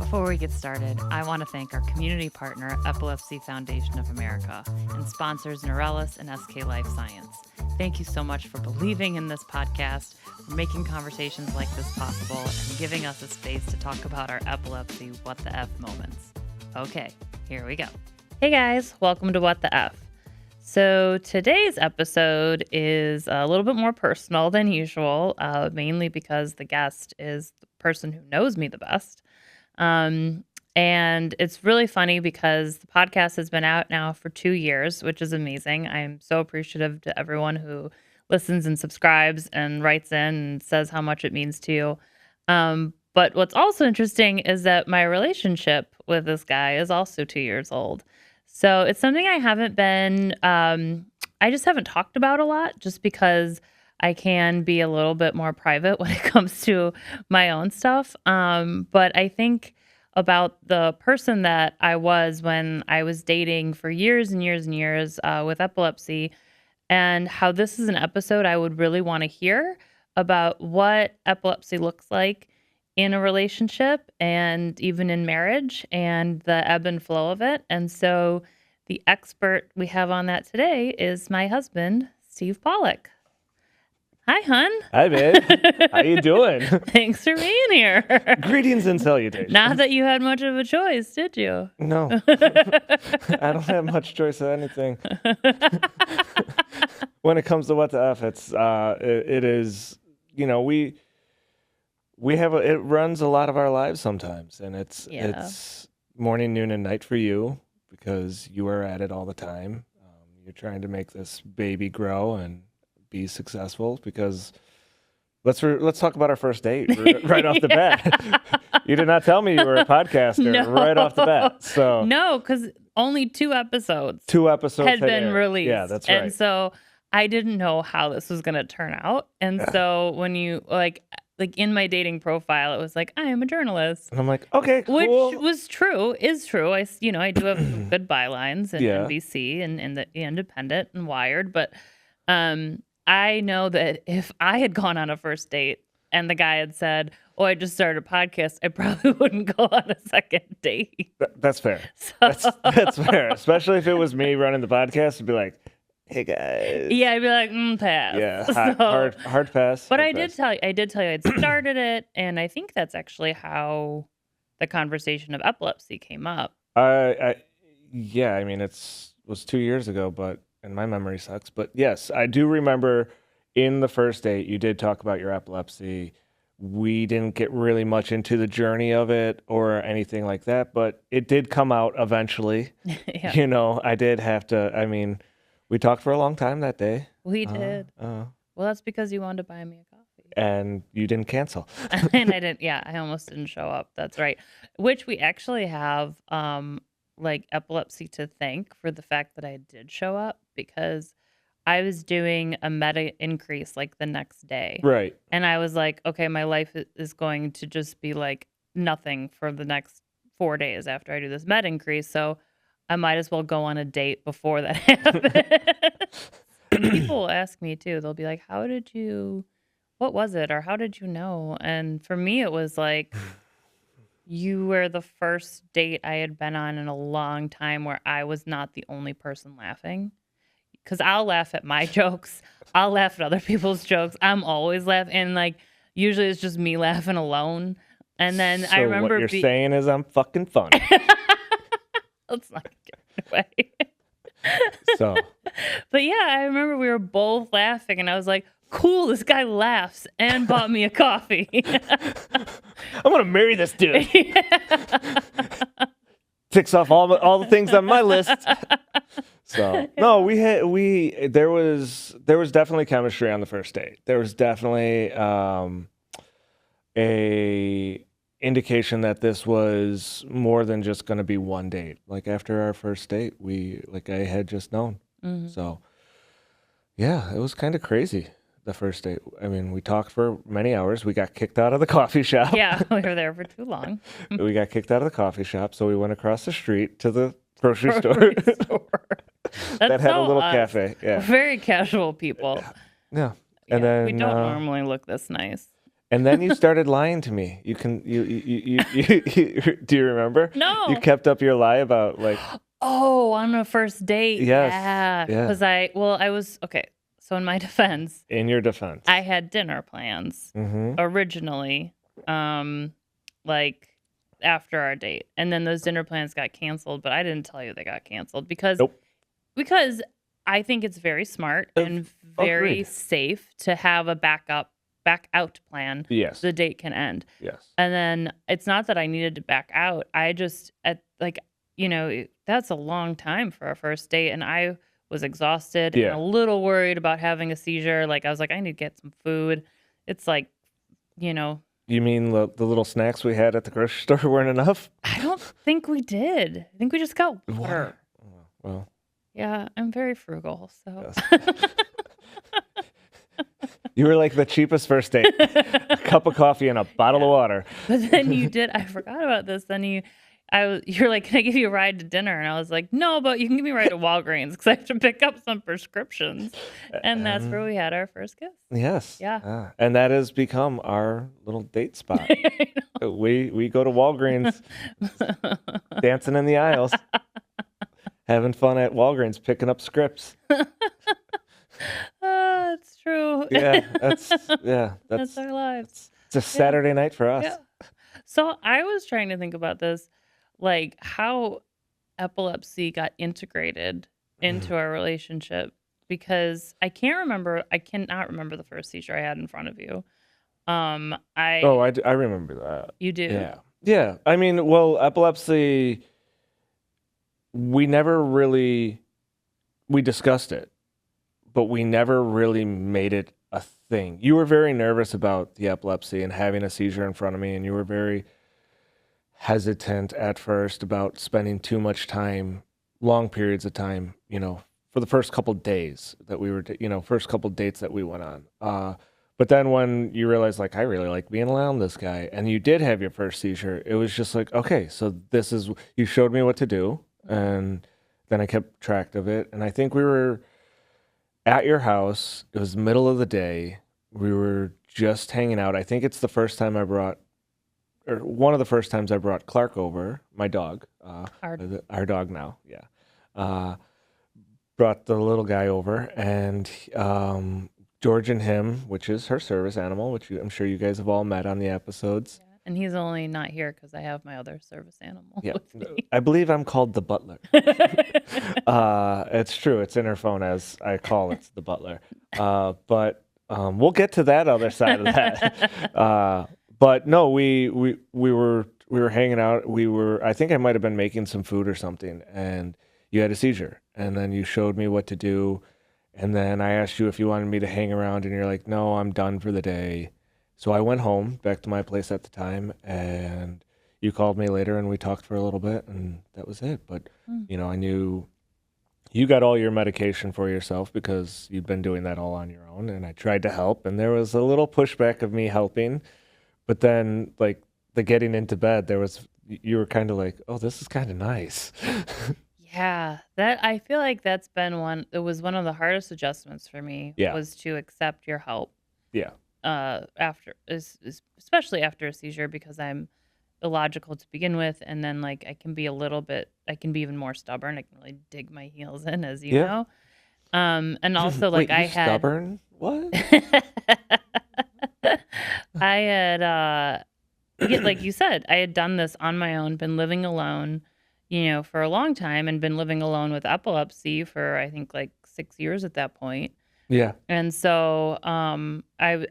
Before we get started, I want to thank our community partner, Epilepsy Foundation of America, and sponsors Neurelis and SK Life Science. Thank you so much for believing in this podcast, for making conversations like this possible, and giving us a space to talk about our epilepsy what the F moments. Okay, here we go. Hey guys, welcome to What the F. So today's episode is a little bit more personal than usual, mainly because the guest is the person who knows me the best. And it's really funny because the podcast has been out now for 2 years, which is amazing. I'm so appreciative to everyone who listens and subscribes and writes in and says how much it means to you. But what's also interesting is that my relationship with this guy is also 2 years old. So it's something I haven't been, I just haven't talked about a lot just because I can be a little bit more private when it comes to my own stuff. But I think about the person that I was when I was dating for years and years and years with epilepsy, and how this is an episode I would really want to hear about what epilepsy looks like in a relationship and even in marriage and the ebb and flow of it. And so the expert we have on that today is my husband, Steve Paluck. Hi, hon. Hi, babe. How you doing? Thanks for being here. Greetings and salutations. Not that you had much of a choice, did you? No. I don't have much choice of anything. When it comes to what the F, it is, you know, we have it runs a lot of our lives sometimes, and it's morning, noon, and night for you because you are at it all the time. You're trying to make this baby grow and be successful because let's talk about our first date right off the bat. You did not tell me you were a podcaster right off the bat. So no, because only 2 episodes had been aired. released. Yeah, that's right. And so I didn't know how this was going to turn out. And so when you like in my dating profile, it was like, I am a journalist. And I'm like, okay, cool. Which was true, is true. I do have some good bylines in NBC and the Independent and Wired. But I know that if I had gone on a first date and the guy had said, oh, I just started a podcast, I probably wouldn't go on a second date. That's fair. So. That's fair. Especially if it was me running the podcast, I'd be like, hey guys. Yeah, I'd be like, pass. Yeah, hard pass. But I did tell you I'd started it, and I think that's actually how the conversation of epilepsy came up. I mean, was 2 years ago, and my memory sucks. But yes, I do remember in the first date, you did talk about your epilepsy. We didn't get really much into the journey of it or anything like that, but it did come out eventually. Yeah. You know, I did have to, we talked for a long time that day. We did. Well, that's because you wanted to buy me a coffee. And you didn't cancel. And I didn't, I almost didn't show up. That's right. Which we actually have, epilepsy to thank for the fact that I did show up, because I was doing a meta increase like the next day. Right. And I was like, okay, my life is going to just be like nothing for the next 4 days after I do this meta increase. So I might as well go on a date before that happens. And people will ask me too. They'll be like, what was it? Or how did you know? And for me, it was like, you were the first date I had been on in a long time where I was not the only person laughing. Because I'll laugh at my jokes. I'll laugh at other people's jokes. I'm always laughing. And usually it's just me laughing alone. And then I remember what you're saying is I'm fucking funny. Let's not get away. So. But yeah, I remember we were both laughing, and I was like, cool, this guy laughs and bought me a coffee. I'm going to marry this dude. Ticks off all the things on my list. So, no, there was definitely chemistry on the first date. There was definitely a indication that this was more than just going to be one date. Like after our first date, I had just known. Mm-hmm. So yeah, it was kind of crazy. The first date. We talked for many hours. We got kicked out of the coffee shop. Yeah, we were there for too long. We got kicked out of the coffee shop, so we went across the street to the grocery store. That had a little cafe. Yeah, very casual people. Yeah. And then we don't normally look this nice. And then you started lying to me. You do you remember? No. You kept up your lie about like. Oh, on a first date. Yes. Yeah. Yeah. Because I was, okay. So in my defense. In your defense. I had dinner plans originally, like after our date. And then those dinner plans got canceled, but I didn't tell you they got canceled because I think it's very smart and very safe to have a back out plan. Yes. The date can end. Yes. And then it's not that I needed to back out. I just that's a long time for a first date, and I was exhausted and a little worried about having a seizure. Like I was like, I need to get some food. It's like, You mean the little snacks we had at the grocery store weren't enough? I don't think we did. I think we just got water. Well. Yeah, I'm very frugal, so. Yes. You were like the cheapest first date. A cup of coffee and a bottle of water. But then I forgot about this. Then you're like, can I give you a ride to dinner? And I was like, no, but you can give me a ride to Walgreens because I have to pick up some prescriptions. And that's where we had our first kiss. Yes. Yeah. And that has become our little date spot. We go to Walgreens, dancing in the aisles, having fun at Walgreens, picking up scripts. It's true. That's our lives. It's a Saturday night for us. Yeah. So I was trying to think about this, like how epilepsy got integrated into our relationship, because I cannot remember the first seizure I had in front of you. I remember that. You do? Yeah. I mean, well, epilepsy, we discussed it, but we never really made it a thing. You were very nervous about the epilepsy and having a seizure in front of me, and you were very hesitant at first about spending too much time, long periods of time, for the first couple days that we were, first couple dates that we went on. But then when you realize, like, I really like being around this guy, and you did have your first seizure, it was just like, okay, so you showed me what to do, and then I kept track of it. And I think we were at your house. It was middle of the day. We were just hanging out. I think it's the first time one of the first times I brought Clark over, my dog, our dog now. Yeah. Brought the little guy over, and George and him, which is her service animal, which I'm sure you guys have all met on the episodes. Yeah. And he's only not here because I have my other service animal with me. I believe I'm called the Butler. It's true. It's in her phone as I call it the Butler. But we'll get to that other side of that. But no, we were hanging out. I think I might have been making some food or something, and you had a seizure. And then you showed me what to do. And then I asked you if you wanted me to hang around, and you're like, no, I'm done for the day. So I went home, back to my place at the time, and you called me later, and we talked for a little bit, and that was it. But, I knew you got all your medication for yourself because you'd been doing that all on your own, and I tried to help, and there was a little pushback of me helping. But then, like, the getting into bed, you were kind of like, oh, this is kind of nice. Yeah, I feel like that's been it was one of the hardest adjustments for me, was to accept your help. Yeah. Especially after a seizure, because I'm illogical to begin with, and then like I can be even more stubborn. I can really dig my heels in, as you know. And also like Wait, stubborn? What? I had like you said, I had done this on my own, been living alone, for a long time, and been living alone with epilepsy for I think like 6 years at that point. Yeah. And so I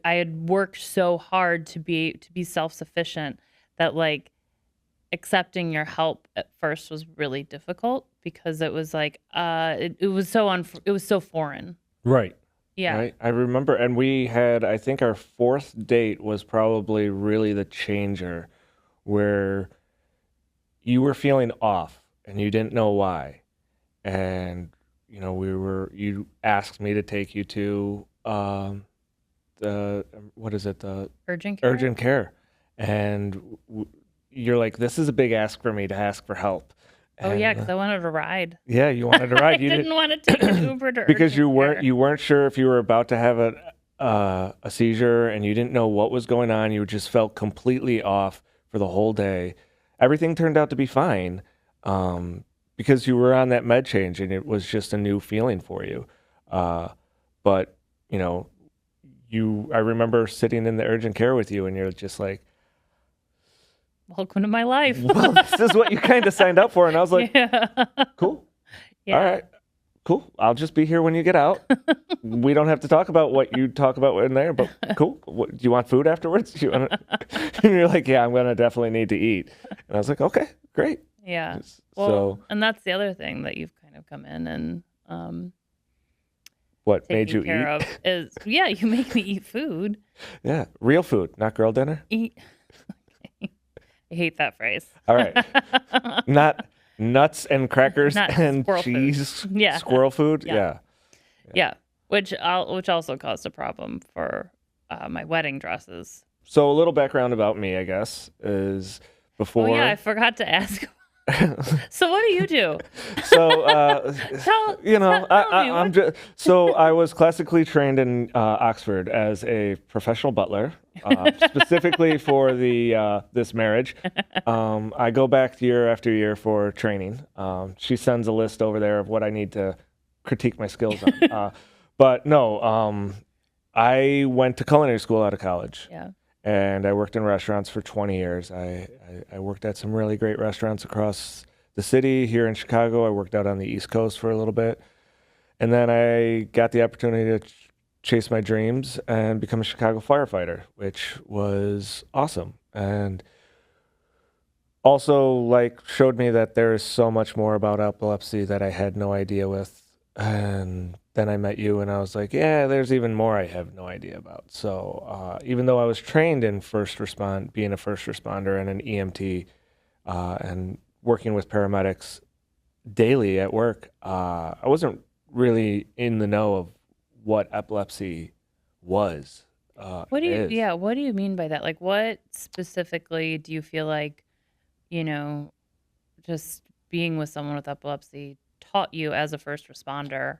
had worked so hard to be self-sufficient that like accepting your help at first was really difficult, because it was like it was so foreign. Right. Yeah. Right. I remember, and we had, I think our fourth date was probably really the changer, where you were feeling off and you didn't know why. And you asked me to take you to the urgent care, and you're like, this is a big ask for me to ask for help. And, because I wanted a ride. Yeah, you wanted a ride. I didn't want to take an Uber to because urgent care. you weren't sure if you were about to have a seizure and you didn't know what was going on, you just felt completely off for the whole day. Everything turned out to be fine because you were on that med change and it was just a new feeling for you. But, you know, I remember sitting in the urgent care with you and you're just like, welcome to my life. well, this is what you kind of signed up for. And I was like, yeah. cool. Yeah. All right. Cool. I'll just be here when you get out. We don't have to talk about what you talk about in there, but cool. Do you want food afterwards? And you're like, yeah, I'm going to definitely need to eat. And I was like, okay, great. Yeah. Well, and that's the other thing that you've kind of come in and what made you care eat? Of is, yeah, you make me eat food. Yeah. Real food, not girl dinner. Eat. I hate that phrase. All right. Not nuts and crackers Not and squirrel cheese. food. Yeah. Squirrel food. Yeah. Yeah. Which also caused a problem for my wedding dresses. So a little background about me, I guess, is before. Oh yeah, I forgot to ask. So what do you do? So I'm just so I was classically trained in Oxford as a professional butler, specifically for this marriage. I go back year after year for training. She sends a list over there of what I need to critique my skills on. But no, I went to culinary school out of college. Yeah. And I worked in restaurants for 20 years. I worked at some really great restaurants across the city. Here in Chicago, I worked out on the East Coast for a little bit. And then I got the opportunity to chase my dreams and become a Chicago firefighter, which was awesome. And also showed me that there is so much more about epilepsy that I had no idea with. And then I met you and I was like, yeah, there's even more I have no idea about. So even though I was trained in being a first responder and an EMT and working with paramedics daily at work, I wasn't really in the know of what epilepsy was. What do you mean by that? Like, what specifically do you feel like, just being with someone with epilepsy taught you as a first responder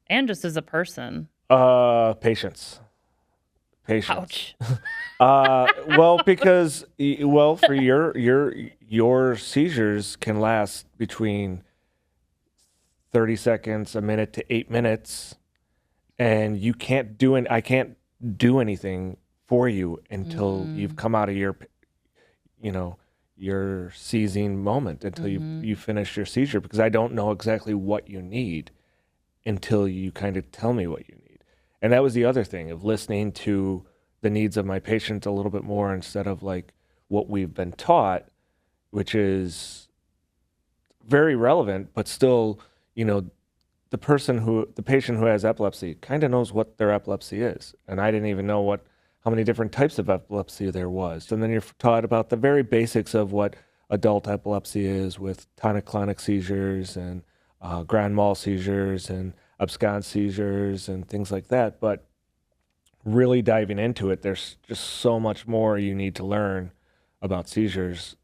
and just as a person? Patience. Ouch. Well, because for your seizures can last between 30 seconds, a minute to 8 minutes, and I can't do anything for you until you've come out of your seizing moment, until you finish your seizure, because I don't know exactly what you need until you kind of tell me what you need. And that was the other thing of listening to the needs of my patient a little bit more instead of like what we've been taught, which is very relevant, but still, the patient who has epilepsy kind of knows what their epilepsy is. And I didn't even know how many different types of epilepsy there was. And then you're taught about the very basics of what adult epilepsy is with tonic-clonic seizures and grand mal seizures and abscons seizures and things like that. But really diving into it, there's just so much more you need to learn about seizures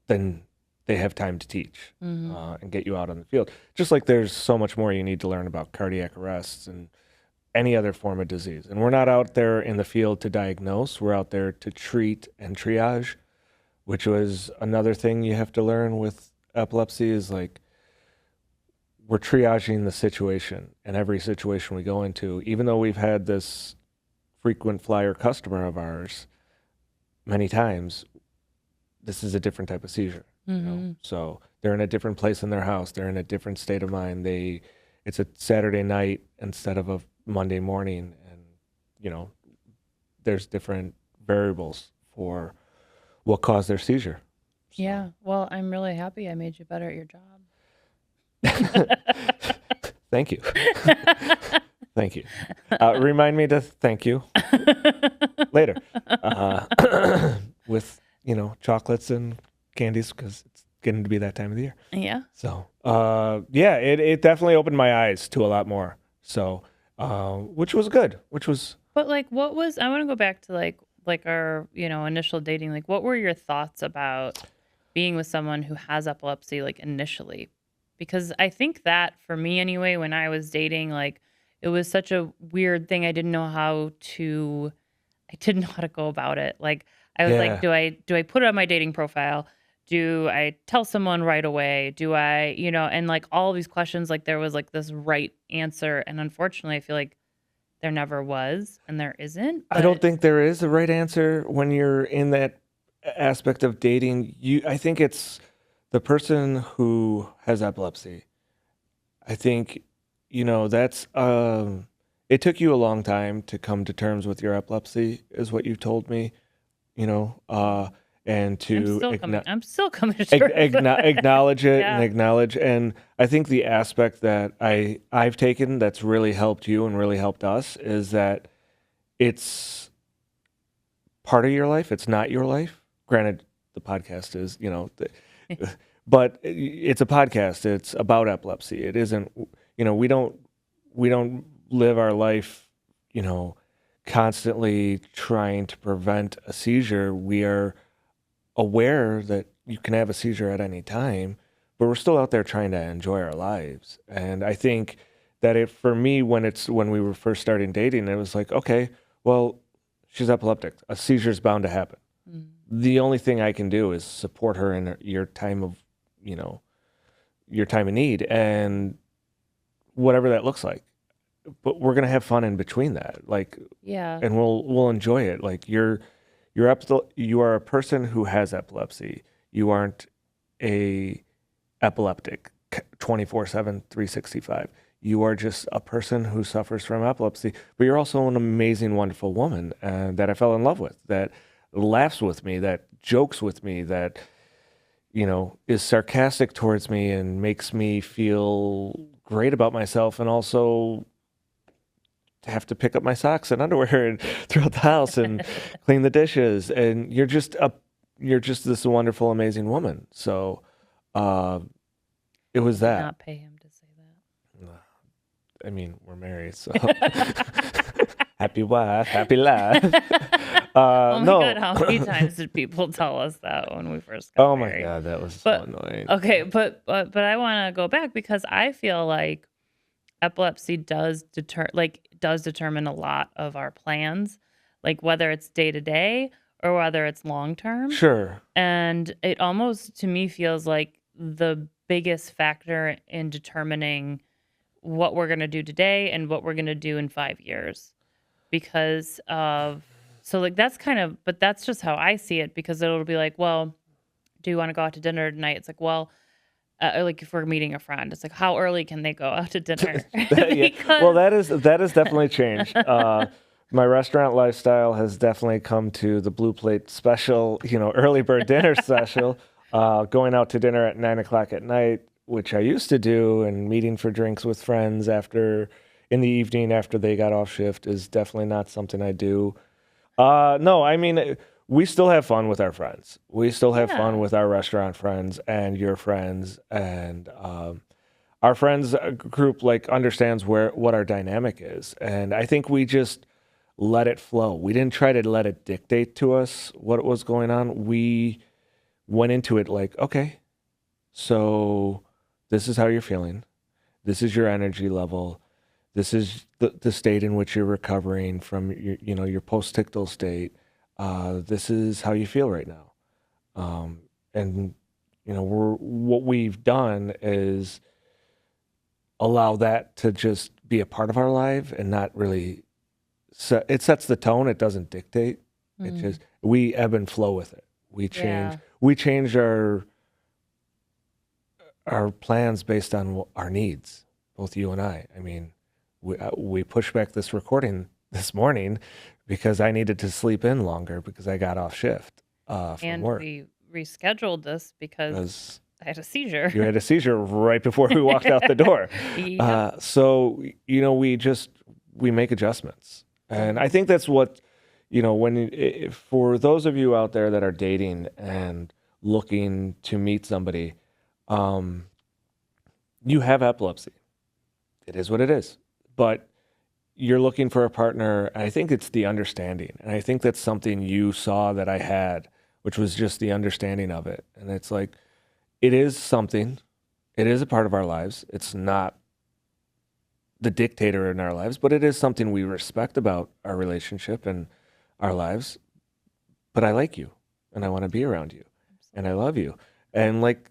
than they have time to teach and get you out on the field. Just like there's so much more you need to learn about cardiac arrests and any other form of disease. And we're not out there in the field to diagnose. We're out there to treat and triage, which was another thing you have to learn with epilepsy is like we're triaging the situation, and every situation we go into, even though we've had this frequent flyer customer of ours many times, this is a different type of seizure. So they're in a different place in their house. They're in a different state of mind. It's a Saturday night instead of a Monday morning, and there's different variables for what caused their seizure. So. Yeah. Well, I'm really happy I made you better at your job. Thank you. Thank you. Remind me to thank you later with chocolates and candies, because it's getting to be that time of the year. Yeah. So it definitely opened my eyes to a lot more. So which was good. But what was, I want to go back to like our initial dating. Like, what were your thoughts about being with someone who has epilepsy initially? Because I think that for me anyway, when I was dating, it was such a weird thing. I didn't know how to go about it. Like I was like, Yeah. do I put it on my dating profile? Do I tell someone right away? Do I, and like all these questions, like there was like this right answer. And unfortunately, I feel like there never was and there isn't. I don't But think there is a right answer when you're in that aspect of dating. I think it's the person who has epilepsy. I think, that's, it took you a long time to come to terms with your epilepsy, is what you've told me, and to I'm still coming to terms with it. acknowledge it and Yeah. acknowledge. And I think the aspect that I've taken that's really helped you and really helped us is that it's part of your life. It's not your life. Granted, the podcast is, but it's a podcast. It's about epilepsy. It isn't, we don't live our life, constantly trying to prevent a seizure. We are aware that you can have a seizure at any time, but we're still out there trying to enjoy our lives. And I think that for me, when we were first starting dating, it was like, okay, well, she's epileptic. A seizure is bound to happen. Mm. The only thing I can do is support her in your time of, your time of need and whatever that looks like. But we're going to have fun in between that. Like, Yeah. and we'll enjoy it. Like you are a person who has epilepsy. You aren't a epileptic 24/7, 365. You are just a person who suffers from epilepsy, but you're also an amazing, wonderful woman that I fell in love with, that laughs with me, that jokes with me, that, is sarcastic towards me and makes me feel great about myself, and also have to pick up my socks and underwear and throughout the house and clean the dishes. And you're just this wonderful, amazing woman. So, it was that. Not pay him to say that. I mean, we're married, so happy wife, happy life. Oh my No. God, how many times did people tell us that when we first got Oh my married? God, that was so annoying. Okay, but I want to go back because I feel like epilepsy does determine a lot of our plans, like whether it's day to day or whether it's long term. Sure. And it almost to me feels like the biggest factor in determining what we're going to do today and what we're going to do in 5 years because of like but that's just how I see it because it'll be like, well, do you want to go out to dinner tonight? It's like, well, like if we're meeting a friend, it's like, how early can they go out to dinner? Yeah. Well, that is definitely changed. My restaurant lifestyle has definitely come to the blue plate special, early bird dinner special, going out to dinner at 9:00 at night, which I used to do, and meeting for drinks with friends in the evening after they got off shift is definitely not something I do. No, I mean, we still have fun with our friends. We still have fun with our restaurant friends and your friends, and our friends group understands what our dynamic is, and I think we just let it flow. We didn't try to let it dictate to us what was going on. We went into it like, okay, so this is how you're feeling. This is your energy level. This is the state in which you're recovering from your post-ictal state. This is how you feel right now. And what we've done is allow that to just be a part of our life and not really it sets the tone. It doesn't dictate. It just, we ebb and flow with it. We change our plans based on our needs, both you and I. I mean, we pushed back this recording this morning because I needed to sleep in longer because I got off shift from work. And we rescheduled this because I had a seizure. You had a seizure right before we walked out the door. Yep. So, we make adjustments. And I think that's what, for those of you out there that are dating and looking to meet somebody, you have epilepsy. It is what it is. But you're looking for a partner. I think it's the understanding. And I think that's something you saw that I had, which was just the understanding of it. And it's like, it is something. It is a part of our lives. It's not the dictator in our lives, but it is something we respect about our relationship and our lives. But I like you, and I want to be around you, and I love you. And like,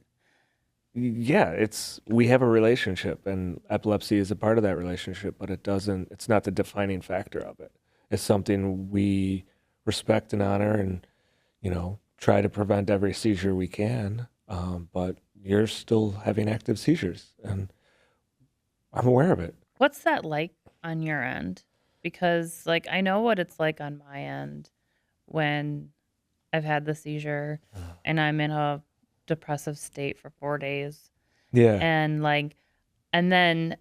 yeah, we have a relationship, and epilepsy is a part of that relationship, but it's not the defining factor of it. It's something we respect and honor and, try to prevent every seizure we can. But you're still having active seizures, and I'm aware of it. What's that like on your end? Because like I know what it's like on my end when I've had the seizure and I'm in a depressive state for 4 days. Yeah. And then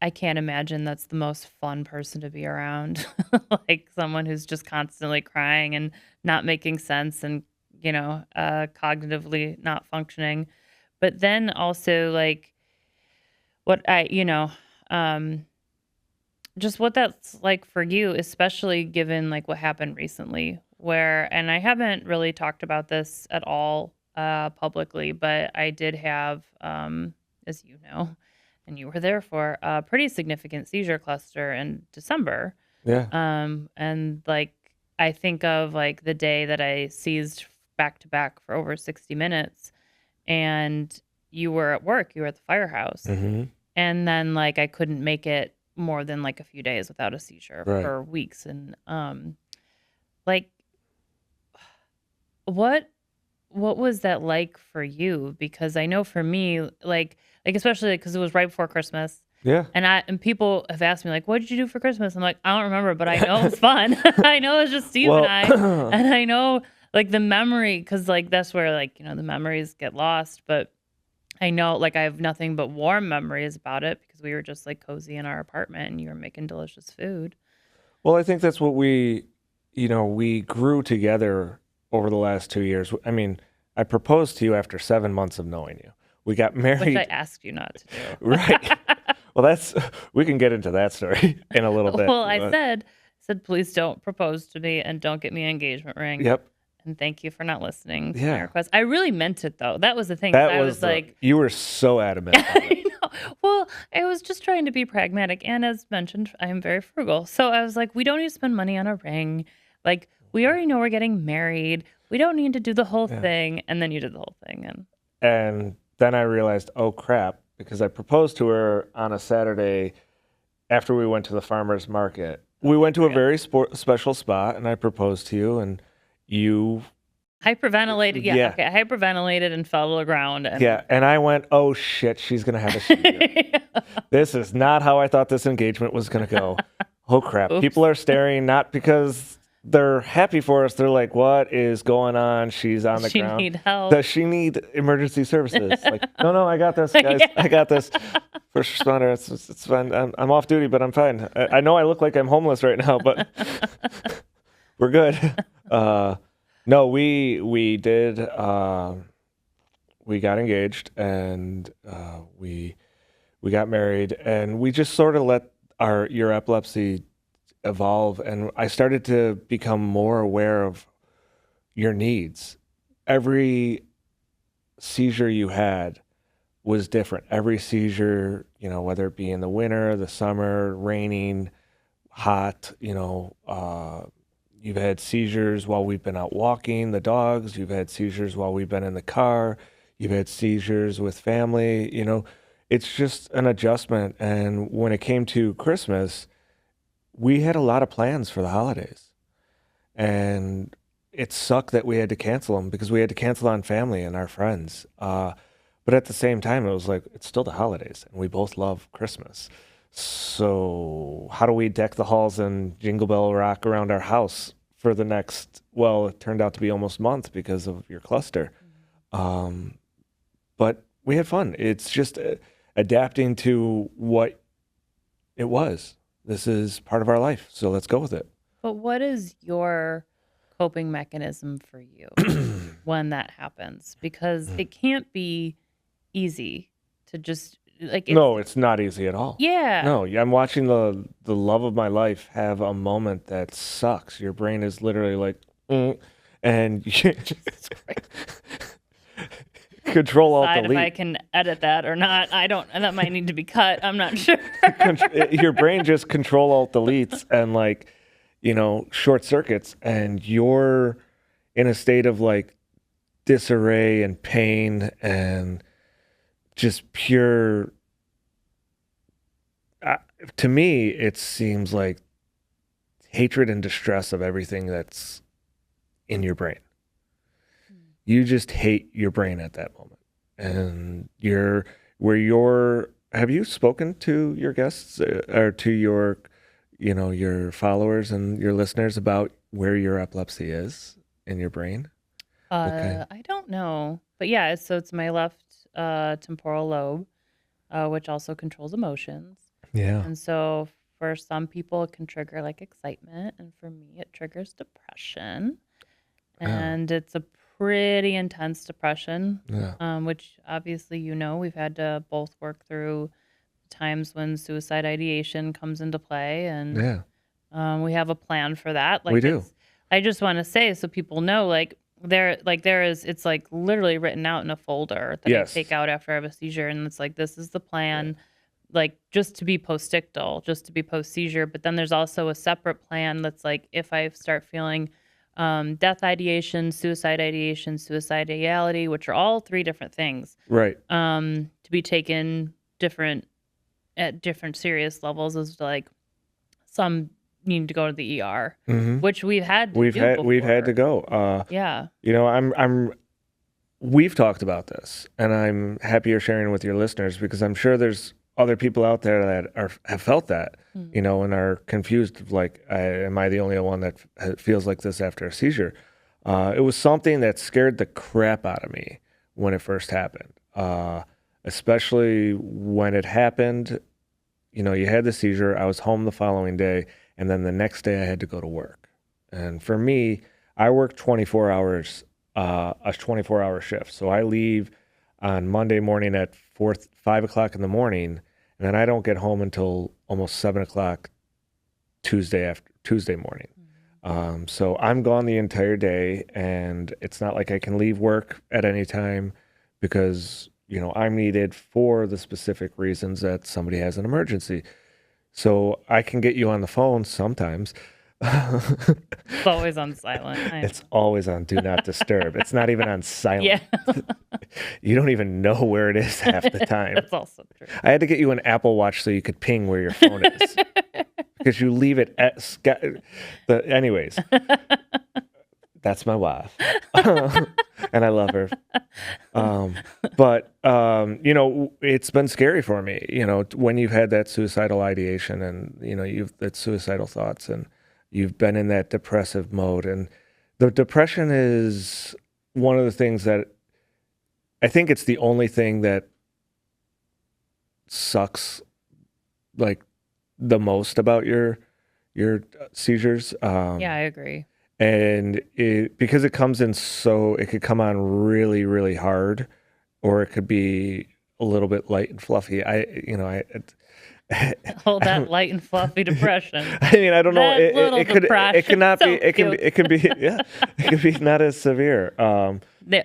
I can't imagine that's the most fun person to be around. Like someone who's just constantly crying and not making sense and, cognitively not functioning. But then also like just what that's like for you, especially given like what happened recently and I haven't really talked about this at all publicly, but I did have, as you know, and you were there for a pretty significant seizure cluster in December. Yeah. And like, I think of like the day that I seized back to back for over 60 minutes and you were at work, you were at the firehouse. Mm-hmm. And then like, I couldn't make it more than like a few days without a seizure Right. for weeks. And, like, what was that like for you? Because I know for me, like especially because it was right before Christmas. Yeah. And people have asked me like, what did you do for Christmas? I'm like, I don't remember, but I know it was fun. I know it was just Steve and I, and I know like the memory, because like that's where like the memories get lost. But I know like I have nothing but warm memories about it because we were just like cozy in our apartment and you were making delicious food. Well, I think that's what we grew together over the last 2 years. I mean, I proposed to you after 7 months of knowing you. We got married. Which I asked you not to do. Right. Well, we can get into that story in a little bit. Well, I said, please don't propose to me and don't get me an engagement ring. Yep. And thank you for not listening to my request. I really meant it though. That was the thing. I was like, you were so adamant. I know. Well, I was just trying to be pragmatic. And as mentioned, I am very frugal. So I was like, we don't need to spend money on a ring. Like, we already know we're getting married. We don't need to do the whole thing. And then you did the whole thing. And then I realized, oh crap, because I proposed to her on a Saturday after we went to the farmer's market. We went to a very special spot and I proposed to you and you hyperventilated. Yeah. Okay. I hyperventilated and fell to the ground. And I went, oh shit, she's going to have a seizure. This is not how I thought this engagement was going to go. Oh crap. Oops. People are staring, not because they're happy for us. They're like, what is going on? She's on the ground. Does she need help? Does she need emergency services? Like, no, I got this, guys. I got this. First responder, it's fine. I'm off duty, but I'm fine. I know I look like I'm homeless right now, but we're good. No, we did. We got engaged and we got married, and we just sort of let your epilepsy evolve, and I started to become more aware of your needs. Every seizure you had was different. Every seizure, whether it be in the winter, the summer, raining, hot, you've had seizures while we've been out walking the dogs. You've had seizures while we've been in the car. You've had seizures with family. It's just an adjustment. And when it came to Christmas, we had a lot of plans for the holidays. And it sucked that we had to cancel them because we had to cancel on family and our friends. But at the same time, it was like, it's still the holidays and we both love Christmas. So how do we deck the halls and Jingle Bell Rock around our house for the next, it turned out to be almost a month because of your cluster. But we had fun. It's just adapting to what it was. This is part of our life, so let's go with it. But what is your coping mechanism for you when that happens? Because it can't be easy to just no, it's not easy at all. Yeah. No, I'm watching the love of my life have a moment that sucks. Your brain is literally like, and Control Alt decide if I Delete. can edit that or not. I don't, and that might need to be cut. I'm not sure. Your brain just Control Alt Deletes and like, short circuits, and you're in a state of like disarray and pain and just pure. To me, it seems like hatred and distress of everything that's in your brain. You just hate your brain at that moment. And have you spoken to your guests or to your followers and your listeners about where your epilepsy is in your brain? Okay. I don't know, but yeah, so it's my left temporal lobe, which also controls emotions. Yeah. And so for some people, it can trigger like excitement, and for me, it triggers depression. And it's a pretty intense depression, which obviously we've had to both work through times when suicide ideation comes into play, and we have a plan for that. Like we do. I just want to say so people know, it's like literally written out in a folder that I take out after I have a seizure, and it's like this is the plan. Yeah. Like just to be post-ictal, just to be post-seizure. But then there's also a separate plan that's like if I start feeling death ideation, suicidality, which are all three different things. Right. To be taken at different serious levels as like some need to go to the ER, which we've had to do we've had to go. We've talked about this, and I'm happy you're sharing with your listeners because I'm sure there's other people out there that have felt that, and are confused. Like, am I the only one that feels like this after a seizure? It was something that scared the crap out of me when it first happened, especially when it happened. You had the seizure. I was home the following day, and then the next day I had to go to work. And for me, I work 24 hours, a 24-hour shift. So I leave on Monday morning at 5 o'clock in the morning, and then I don't get home until almost 7 o'clock Tuesday morning. So I'm gone the entire day, and it's not like I can leave work at any time because, I'm needed for the specific reasons that somebody has an emergency. So I can get you on the phone sometimes. It's always on silent. It's always on do not disturb. It's not even on silent. Yeah. You don't even know where it is half the time. That's also true. I had to get you an Apple Watch so you could ping where your phone is. Because you leave it at anyways. That's my wife. And I love her. But it's been scary for me, when you've had that suicidal ideation and, you've that suicidal thoughts and you've been in that depressive mode. And the depression is one of the things that I think it's the only thing that sucks like the most about your seizures. Yeah, I agree. And because it comes in it could come on really, really hard, or it could be a little bit light and fluffy. Hold that light and fluffy depression. I mean, I don't know. It could not be. It can be. Yeah, it could be not as severe.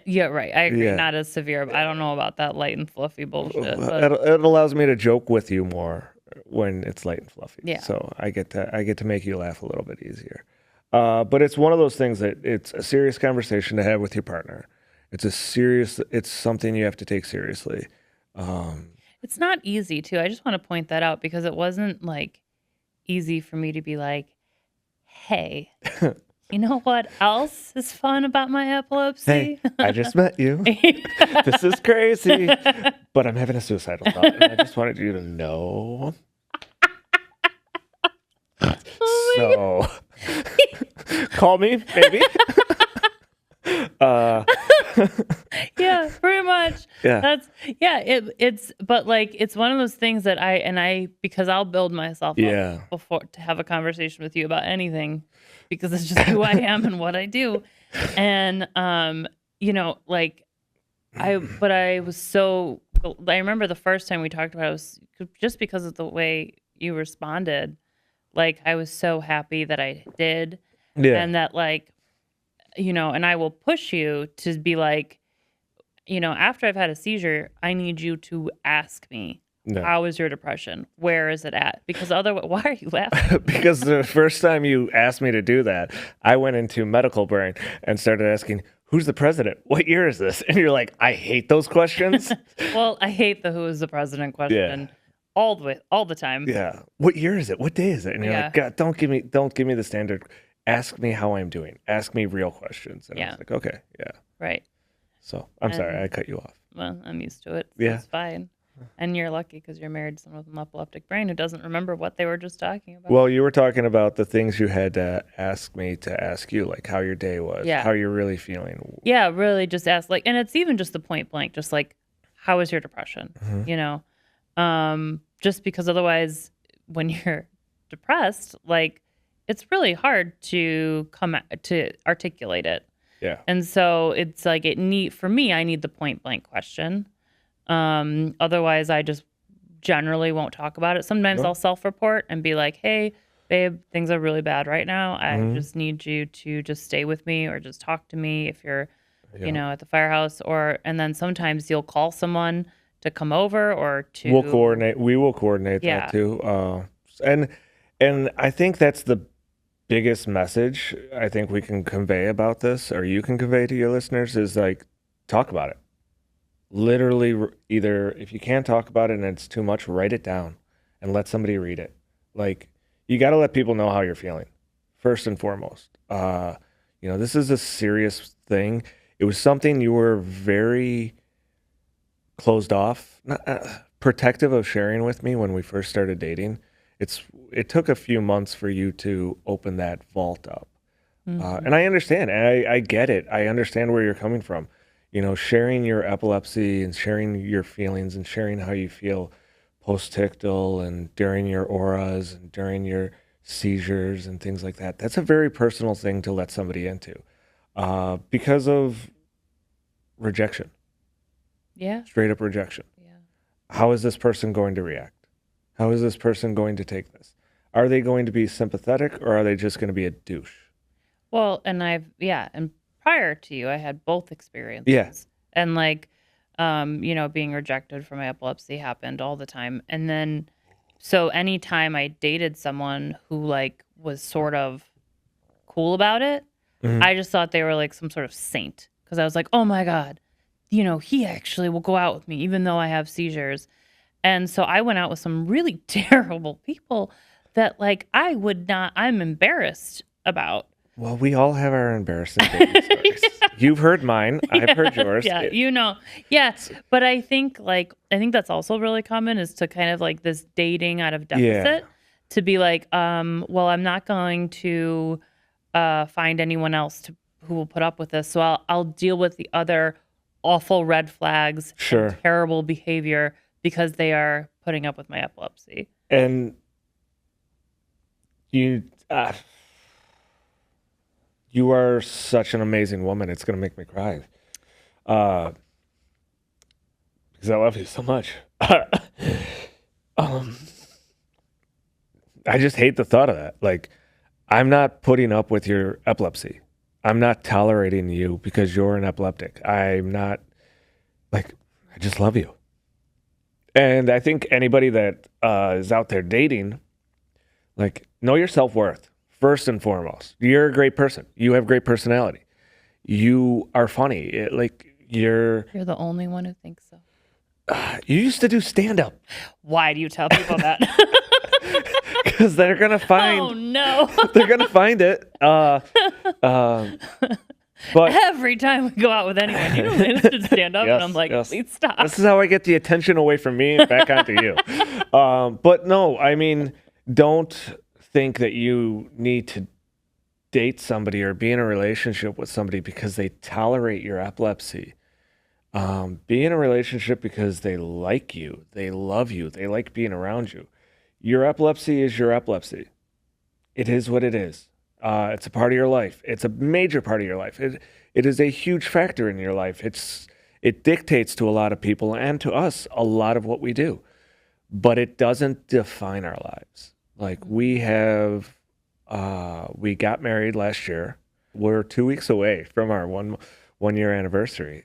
Yeah, right. I agree. Yeah. Not as severe. But I don't know about that light and fluffy bullshit. It allows me to joke with you more when it's light and fluffy. Yeah. So I get to make you laugh a little bit easier. But it's one of those things that it's a serious conversation to have with your partner. It's something you have to take seriously. It's not easy too. I just want to point that out because it wasn't like easy for me to be like, hey, you know what else is fun about my epilepsy? Hey, I just met you. This is crazy, but I'm having a suicidal thought, and I just wanted you to know. So, call me, maybe. Yeah, pretty much. Yeah. But like, it's one of those things that because I'll build myself up before to have a conversation with you about anything because it's just who I am and what I do. And, I remember the first time we talked about it was just because of the way you responded. Like, I was so happy that I did. Yeah. And that and I will push you to be like, after I've had a seizure, I need you to ask me, how is your depression? Where is it at? Because otherwise, why are you laughing? Because the first time you asked me to do that, I went into medical brain and started asking, who's the president? What year is this? And you're like, I hate those questions. Well, I hate the who is the president question all the time. Yeah. What year is it? What day is it? And you're like, God, don't give me the standard. Ask me how I'm doing. Ask me real questions. And I was like, okay, Right. So I'm sorry, I cut you off. Well, I'm used to it. So it's fine. And you're lucky because you're married to someone with an epileptic brain who doesn't remember what they were just talking about. Well, you were talking about the things you had to ask me to ask you, like how your day was, how you're really feeling. Yeah, really just ask, and it's even just the point blank, just like, how is your depression? Just because otherwise when you're depressed, it's really hard to articulate it. Yeah. And so it's like for me, I need the point blank question. Otherwise I just generally won't talk about it. Sometimes I'll self-report and be like, hey, babe, things are really bad right now. I just need you to just stay with me or just talk to me if you're, at the firehouse and then sometimes you'll call someone to come over or to. We will coordinate that too. And I think that's the biggest message I think we can convey about this, or you can convey to your listeners, is like, talk about it. Literally, either if you can't talk about it and it's too much, write it down and let somebody read it. Like, you got to let people know how you're feeling, first and foremost. This is a serious thing. It was something you were very closed off, protective of sharing with me when we first started dating. It took a few months for you to open that vault up. And I understand, and I get it. I understand where you're coming from. Sharing your epilepsy and sharing your feelings and sharing how you feel post-tictal and during your auras and during your seizures and things like that. That's a very personal thing to let somebody into because of rejection. Yeah. Straight up rejection. Yeah. How is this person going to react? How is this person going to take this? Are they going to be sympathetic or are they just going to be a douche? Well, and and prior to you, I had both experiences. Yeah. And being rejected from my epilepsy happened all the time. And then, so anytime I dated someone who was sort of cool about it, I just thought they were like some sort of saint. Because I was like, oh my God, he actually will go out with me even though I have seizures. And so I went out with some really terrible people that I'm embarrassed about. Well, we all have our embarrassing dating stories. You've heard mine. I've heard yours. Yeah, Yeah, but I think that's also really common is to kind of this dating out of deficit to be like, well, I'm not going to find anyone else who will put up with this. So I'll deal with the other awful red flags, and terrible behavior because they are putting up with my epilepsy. And you are such an amazing woman. It's going to make me cry. Because I love you so much. I just hate the thought of that. I'm not putting up with your epilepsy. I'm not tolerating you because you're an epileptic. I'm not, I just love you. And I think anybody that is out there dating, know your self-worth. First and foremost, you're a great person. You have great personality. You are funny. You're the only one who thinks so. You used to do stand-up. Why do you tell people that? Because they're gonna find. Oh no! They're gonna find it. But every time we go out with anyone, they used to stand up, and I'm like, please stop. This is how I get the attention away from me and back onto you. But no, I mean, don't think that you need to date somebody or be in a relationship with somebody because they tolerate your epilepsy. Be in a relationship because they like you, they love you, they like being around you. Your epilepsy is your epilepsy. It is what it is. It's a part of your life. It's a major part of your life. It is a huge factor in your life. It dictates to a lot of people and to us a lot of what we do, but it doesn't define our lives. We got married last year. We're 2 weeks away from our one year anniversary.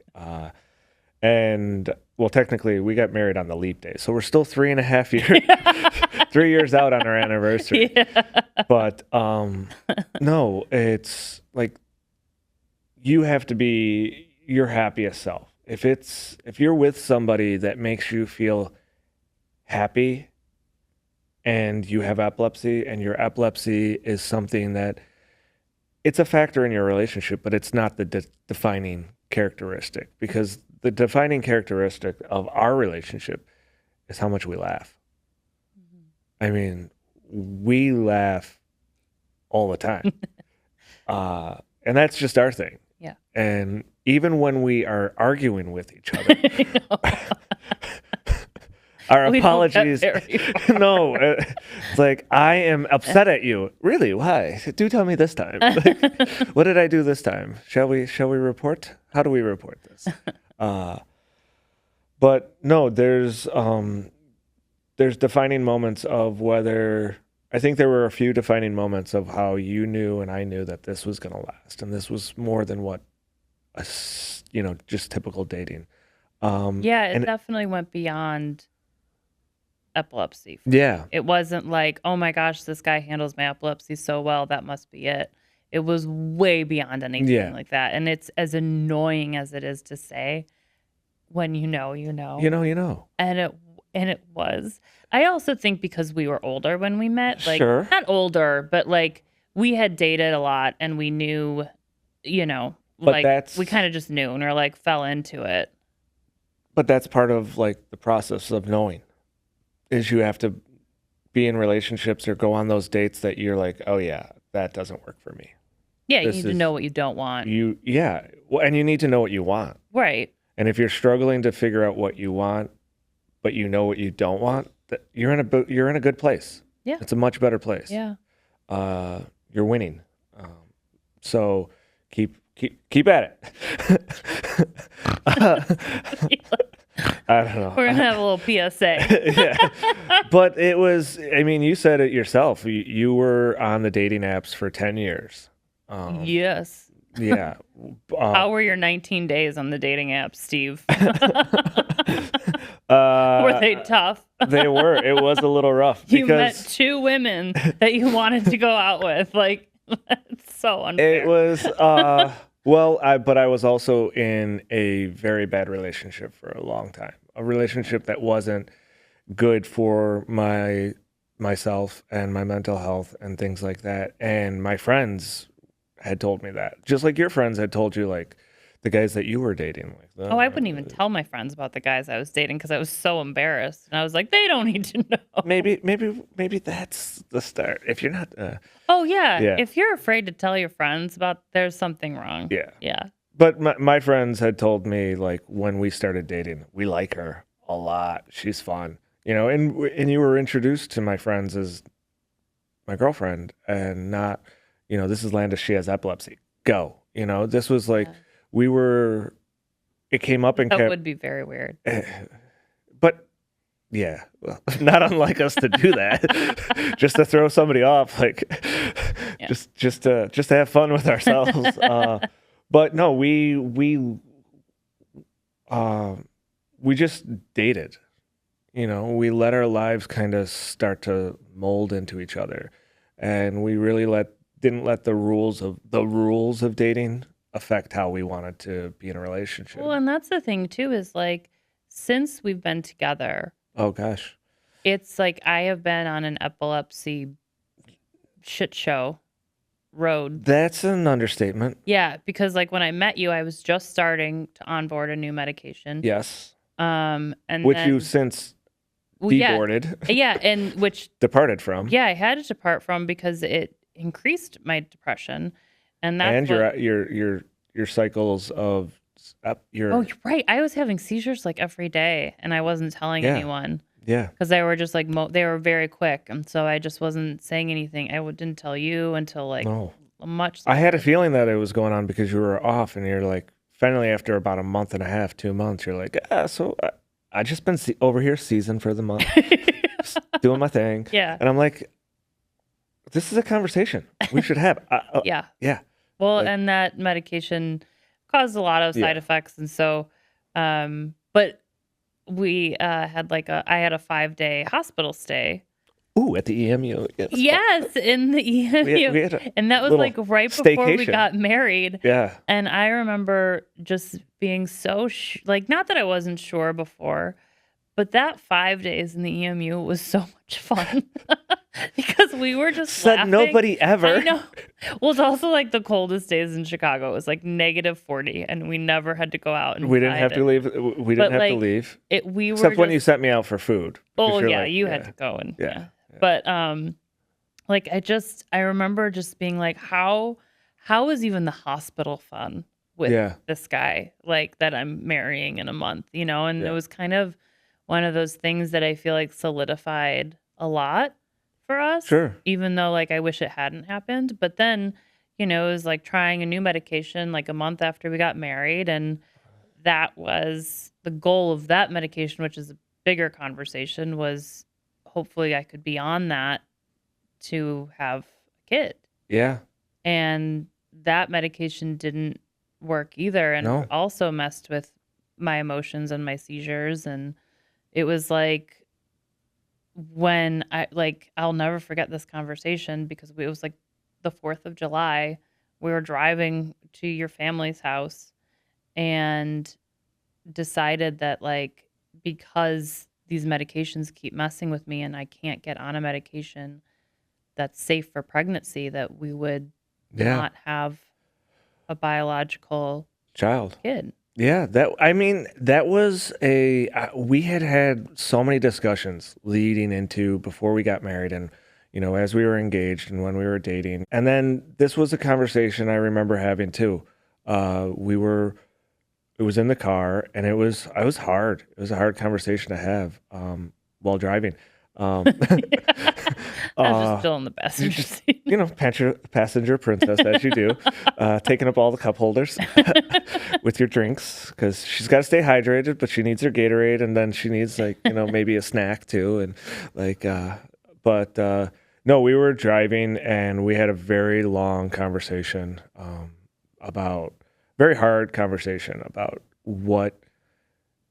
And well, technically we got married on the leap day. So we're still 3.5 years, 3 years out on our anniversary. Yeah. But no, it's like you have to be your happiest self. If you're with somebody that makes you feel happy and you have epilepsy and your epilepsy is something that it's a factor in your relationship, but it's not the defining characteristic, because the defining characteristic of our relationship is how much we laugh. I mean, we laugh all the time. And that's just our thing. Yeah. And even when we are arguing with each other, our apologies. No, it's like, I am upset at you. Really? Why? Do tell me this time. Like, what did I do this time? Shall we report? How do we report this? But no, there's defining moments of whether, I think there were a few defining moments of how you knew and I knew that this was going to last, and this was more than what just typical dating. It definitely went beyond epilepsy. Yeah. It wasn't like, oh my gosh, this guy handles my epilepsy so well, that must be it. It was way beyond anything like that. And it's as annoying as it is to say, when you know. And it was. I also think because we were older when we met, like, sure. Not older, but like we had dated a lot and we knew, but like we kind of just knew and we're like fell into it. But that's part of like the process of knowing, is you have to be in relationships or go on those dates that you're like, oh yeah, that doesn't work for me. Yeah, you need to know what you don't want. Well, and you need to know what you want. Right. And if you're struggling to figure out what you want, but you know what you don't want, you're in a good place. Yeah. It's a much better place. Yeah. You're winning. So keep at it. I don't know. We're going to have a little PSA. Yeah. But it was, I mean, you said it yourself. You were on the dating apps for 10 years. Yes. Yeah. How were your 19 days on the dating apps, Steve? Were they tough? They were. It was a little rough. You met 2 women that you wanted to go out with. Like, that's so unfair. It was, but I was also in a very bad relationship for a long time. A relationship that wasn't good for myself and my mental health and things like that. And my friends had told me that. Just like your friends had told you, like, the guys that you were dating. Like, I wouldn't even tell my friends about the guys I was dating because I was so embarrassed. And I was like, they don't need to know. Maybe that's the start. If you're not... Oh, yeah. If you're afraid to tell your friends about, there's something wrong. Yeah. Yeah. But my friends had told me, like, when we started dating, we like her a lot. She's fun. And you were introduced to my friends as my girlfriend and not, this is Landis, she has epilepsy. Go. This was like, it came up and that would be very weird. But yeah, well, not unlike us to do that, just to throw somebody off, like, just to have fun with ourselves. But no, we just dated. We let our lives kind of start to mold into each other, and we really didn't let the rules of dating affect how we wanted to be in a relationship. Well, and that's the thing too, is like, since we've been together, oh gosh, it's like I have been on an epilepsy shit show road. That's an understatement. Yeah, because like when I met you, I was just starting to onboard a new medication. Yes. And which you since deboarded. Yeah, and which departed from. Yeah, I had to depart from because it increased my depression, and that's your cycles of your. Oh, you're right. I was having seizures like every day, and I wasn't telling anyone. Yeah. Because they were just like they were very quick, and so I just wasn't saying anything. I didn't tell you until like much later. I had a feeling that it was going on because you were off, and you're like, finally after about a month and a half, 2 months, you're like, so I just been over here seasoned for the month, just doing my thing. Yeah. And I'm like, this is a conversation we should have. Yeah. Yeah. Well, and that medication caused a lot of side effects, and so But we had I had a 5-day hospital stay. Ooh, at the EMU. Yes, in the EMU. We had and that was right before we got married. Yeah. And I remember just being so, not that I wasn't sure before, but that 5 days in the EMU was so much fun because we were just Said laughing. Nobody ever. I know. Well, it's also the coldest days in Chicago. It was -40, and we never had to go out. And we didn't have to leave. We didn't have to leave. We were except when you sent me out for food. Oh yeah, you had to go and yeah. But I remember just being how is even the hospital fun with this guy that I'm marrying in a month, and it was kind of one of those things that I feel solidified a lot for us. Sure. Even though I wish it hadn't happened. But then, it was trying a new medication a month after we got married. And that was the goal of that medication, which is a bigger conversation, was hopefully I could be on that to have a kid. Yeah. And that medication didn't work either. And also messed with my emotions and my seizures. And it was when I'll never forget this conversation because it was the 4th of July. We were driving to your family's house and decided that because these medications keep messing with me and I can't get on a medication that's safe for pregnancy, that we would not have a biological kid. Yeah, that was we had so many discussions leading into before we got married and, as we were engaged and when we were dating. And then this was a conversation I remember having too. It was in the car and it was hard. It was a hard conversation to have while driving. I was just still in the passenger seat. Passenger princess, as you do, taking up all the cup holders with your drinks because she's got to stay hydrated, but she needs her Gatorade and then she needs maybe a snack too. And no, we were driving and we had a very long conversation very hard conversation about what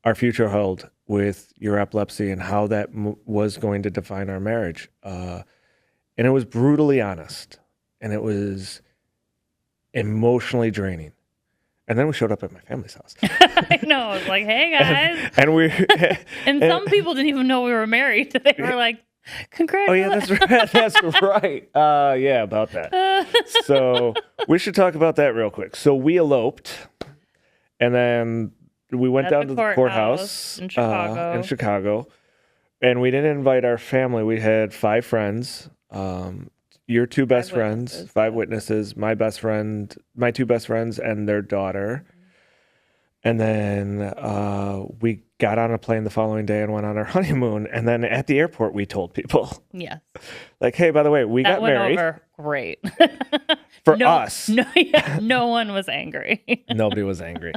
our future held with your epilepsy and how that was going to define our marriage. And it was brutally honest and it was emotionally draining. And then we showed up at my family's house. I know. I was hey guys. And some people didn't even know we were married. They were congratulations. Oh yeah, that's right. That's right. Yeah, about that. So we should talk about that real quick. So we eloped and then we went down to the courthouse in Chicago. And we didn't invite our family. We had 5 friends, your 2 best friends, 5 witnesses, my 2 best friends and their daughter. And then we got on a plane the following day and went on our honeymoon. And then at the airport, we told people. Yes. Hey, by the way, we got married. Over great. For us. No one was angry. Nobody was angry.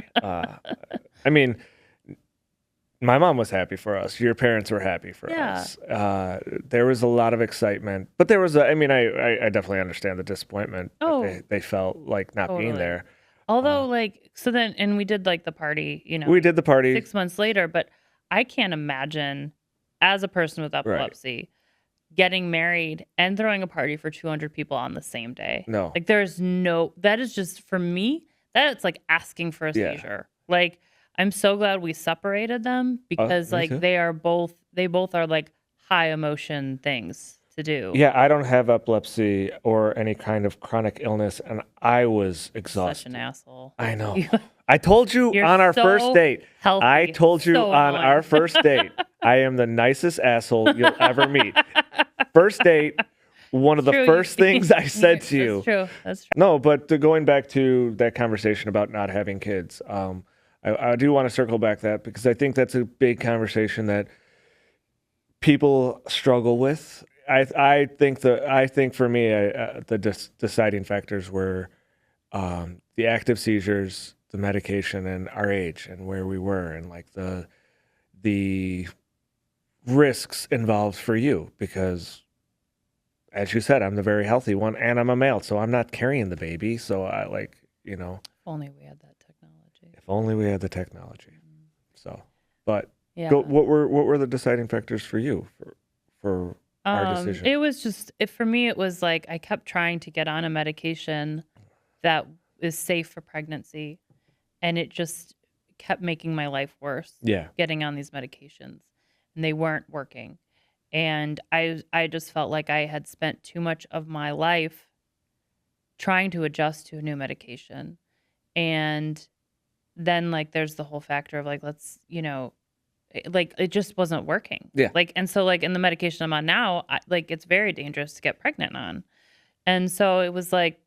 My mom was happy for us. Your parents were happy for us. There was a lot of excitement. But there was, I definitely understand the disappointment that they felt not being there. Although, so then, and we did the party, We did the party 6 months later, but I can't imagine, as a person with epilepsy, getting married and throwing a party for 200 people on the same day. No. That is just, for me, that's asking for a seizure. I'm so glad we separated them because, they both are high emotion things to do. Yeah, I don't have epilepsy or any kind of chronic illness, and I was exhausted. Such an asshole. I know. I told you on our first date. Healthy, I told you on annoying. our first date, I am the nicest asshole you'll ever meet. First date, one of the first things I said to you. That's true. No, but going back to that conversation about not having kids, I do want to circle back that because I think that's a big conversation that people struggle with. I think for me, the deciding factors were the active seizures, the medication, and our age and where we were, and the risks involved for you because, as you said, I'm the very healthy one, and I'm a male, so I'm not carrying the baby. So If only we had that technology. If only we had the technology. So. But Yeah. what were the deciding factors for you for our decision? It was just for me. It was like I kept trying to get on a medication that is safe for pregnancy, and it just kept making my life worse. Yeah. Getting on these medications, and they weren't working, and I just felt like I had spent too much of my life trying to adjust to a new medication, and then like there's the whole factor of like let's like it just wasn't working. Yeah. Like, and so like in the medication I'm on now, like it's very dangerous to get pregnant on. And so it was like,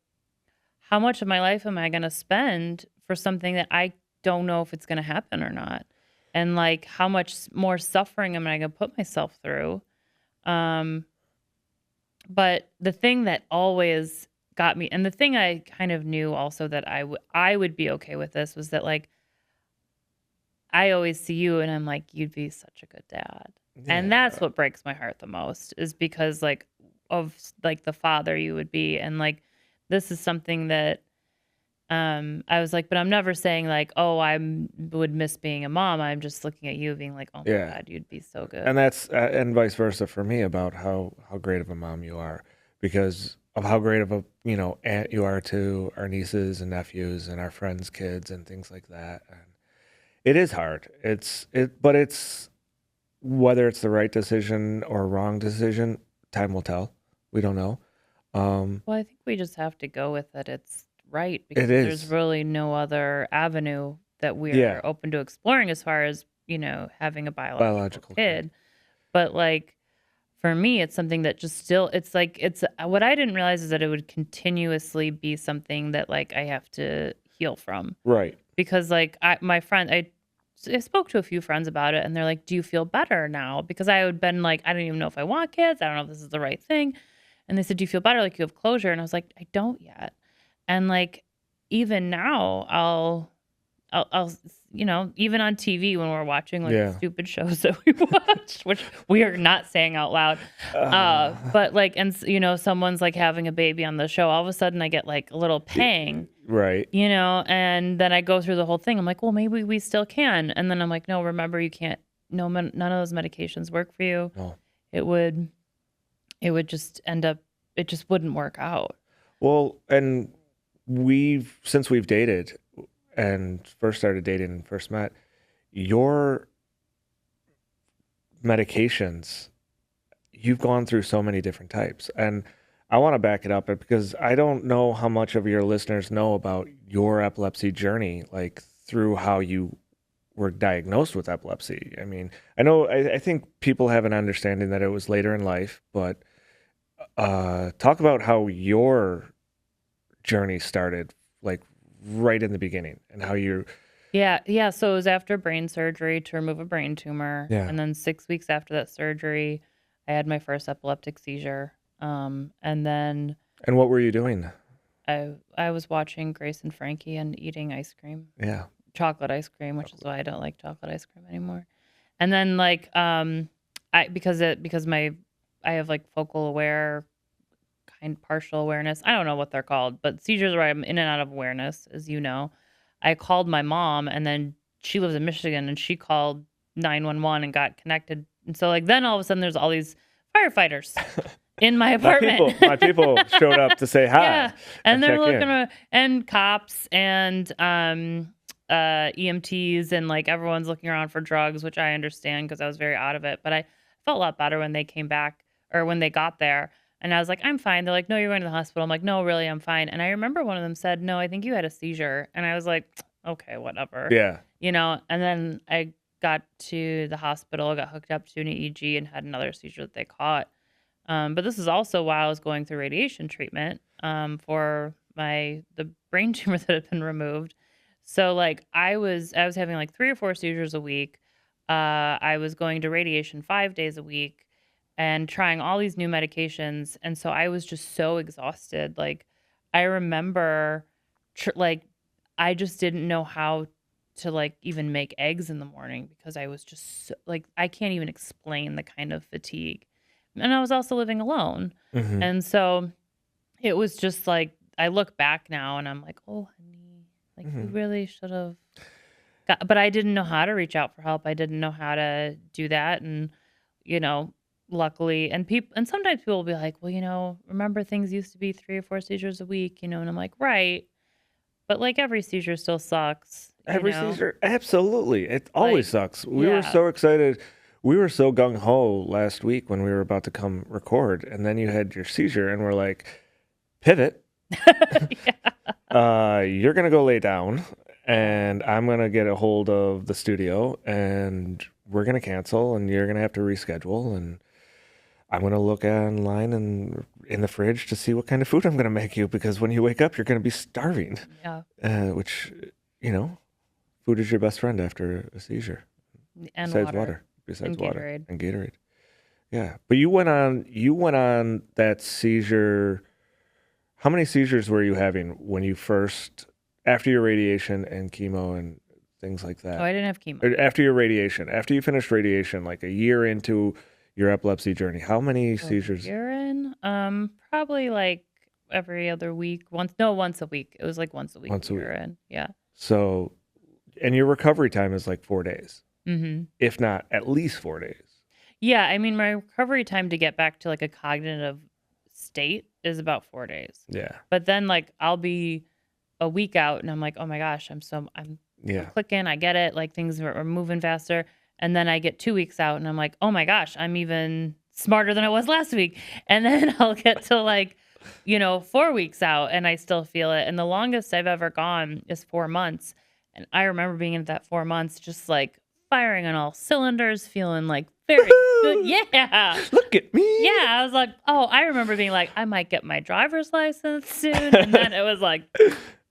how much of my life am I going to spend for something that I don't know if it's going to happen or not? And like, how much more suffering am I going to put myself through? But the thing that always got me, and the thing I kind of knew also that I would be okay with this was that like, I always see you and I'm like, you'd be such a good dad. Yeah. And that's what breaks my heart the most is because like of like the father you would be. And like, this is something that I was like, but I'm never saying like, oh, would miss being a mom. I'm just looking at you being like, oh my God, you'd be so good. And that's, and vice versa for me about how great of a mom you are because of how great of a, aunt you are to our nieces and nephews and our friends' kids and things like that. And it is hard. But it's whether it's the right decision or wrong decision, time will tell. We don't know. Well, I think we just have to go with it. It's right because It is. there's really no other avenue that we're open to exploring as far as, having a biological kid. But like for me, it's something that just still, it's like, it's what I didn't realize is that it would continuously be something that like I have to heal from. Right. Because like I spoke to a few friends about it and they're like, do you feel better now? Because I had been like, I don't even know if I want kids. I don't know if this is the right thing. And they said, do you feel better? Like you have closure? And I was like, I don't yet. And like, even now I'll, even on TV when we're watching like stupid shows that we watch, which we are not saying out loud. But like, and someone's like having a baby on the show. All of a sudden I get like a little pang, right? And then I go through the whole thing. I'm like, well, maybe we still can. And then I'm like, no, remember you can't, none of those medications work for you. No. It would just end up, it just wouldn't work out. Well, and since we've dated and first started dating and first met, your medications, you've gone through so many different types. And I want to back it up because I don't know how much of your listeners know about your epilepsy journey, like through how you were diagnosed with epilepsy. I mean, I think people have an understanding that it was later in life, but talk about how your journey started, like right in the beginning, and how you. Yeah. So it was after brain surgery to remove a brain tumor, and then 6 weeks after that surgery, I had my first epileptic seizure. And then. And what were you doing? I was watching Grace and Frankie and eating ice cream. Yeah. Chocolate ice cream, which is why I don't like chocolate ice cream anymore. And then like because I have like focal aware partial awareness. I don't know what they're called, but seizures where I'm in and out of awareness, as you know. I called my mom and then she lives in Michigan and she called 911 and got connected. And so like then all of a sudden there's all these firefighters in my apartment. My people showed up to say hi. Yeah. And they're looking and cops and EMTs and like everyone's looking around for drugs, which I understand because I was very out of it. But I felt a lot better when they came back or when they got there. And I was like, I'm fine. They're like, no, you're going to the hospital. I'm like, no, really, I'm fine. And I remember one of them said, no, I think you had a seizure. And I was like, okay, whatever. Yeah. And then I got to the hospital, got hooked up to an EEG and had another seizure that they caught. But this is also while I was going through radiation treatment for the brain tumor that had been removed. So like I was having like 3 or 4 seizures a week. I was going to radiation 5 days a week and trying all these new medications. And so I was just so exhausted. Like I remember I just didn't know how to like even make eggs in the morning because I was just so, like, I can't even explain the kind of fatigue. And I was also living alone. Mm-hmm. And so it was just like, I look back now and I'm like, oh, honey, like you really should have. But I didn't know how to reach out for help. I didn't know how to do that. And, you know, luckily, and sometimes people will be like, well, remember things used to be 3 or 4 seizures a week, and I'm like, right. But like every seizure still sucks, Every seizure, absolutely. It always sucks. We were yeah. so excited. We were so gung ho last week when we were about to come record, and then you had your seizure, and we're like, pivot. You're gonna go lay down, and I'm gonna get a hold of the studio, and we're gonna cancel, and you're gonna have to reschedule, and I'm gonna look online and in the fridge to see what kind of food I'm gonna make you, because when you wake up, you're gonna be starving. Yeah. Which, food is your best friend after a seizure. And besides water. Besides and water. Gatorade. And Gatorade. Yeah. But you went on that seizure. How many seizures were you having when you first, after your radiation and chemo and things like that? Oh, I didn't have chemo. Or after your radiation, after you finished radiation, like a year into your epilepsy journey, how many seizures? You're in? Probably like every other week. Once a week. It was like once a week. Once a week. In. Yeah. So, and your recovery time is like 4 days. Mm-hmm. If not at least 4 days. Yeah, I mean, my recovery time to get back to like a cognitive state is about 4 days. Yeah. But then like I'll be a week out and I'm like, oh my gosh, I'm clicking, I get it, like things are moving faster. And then I get 2 weeks out and I'm like, oh my gosh, I'm even smarter than I was last week. And then I'll get to like, 4 weeks out and I still feel it. And the longest I've ever gone is 4 months. And I remember being in that 4 months, just like firing on all cylinders, feeling like very good. Yeah. Look at me. Yeah. I was like, oh, I remember being like, I might get my driver's license soon. And then it was like,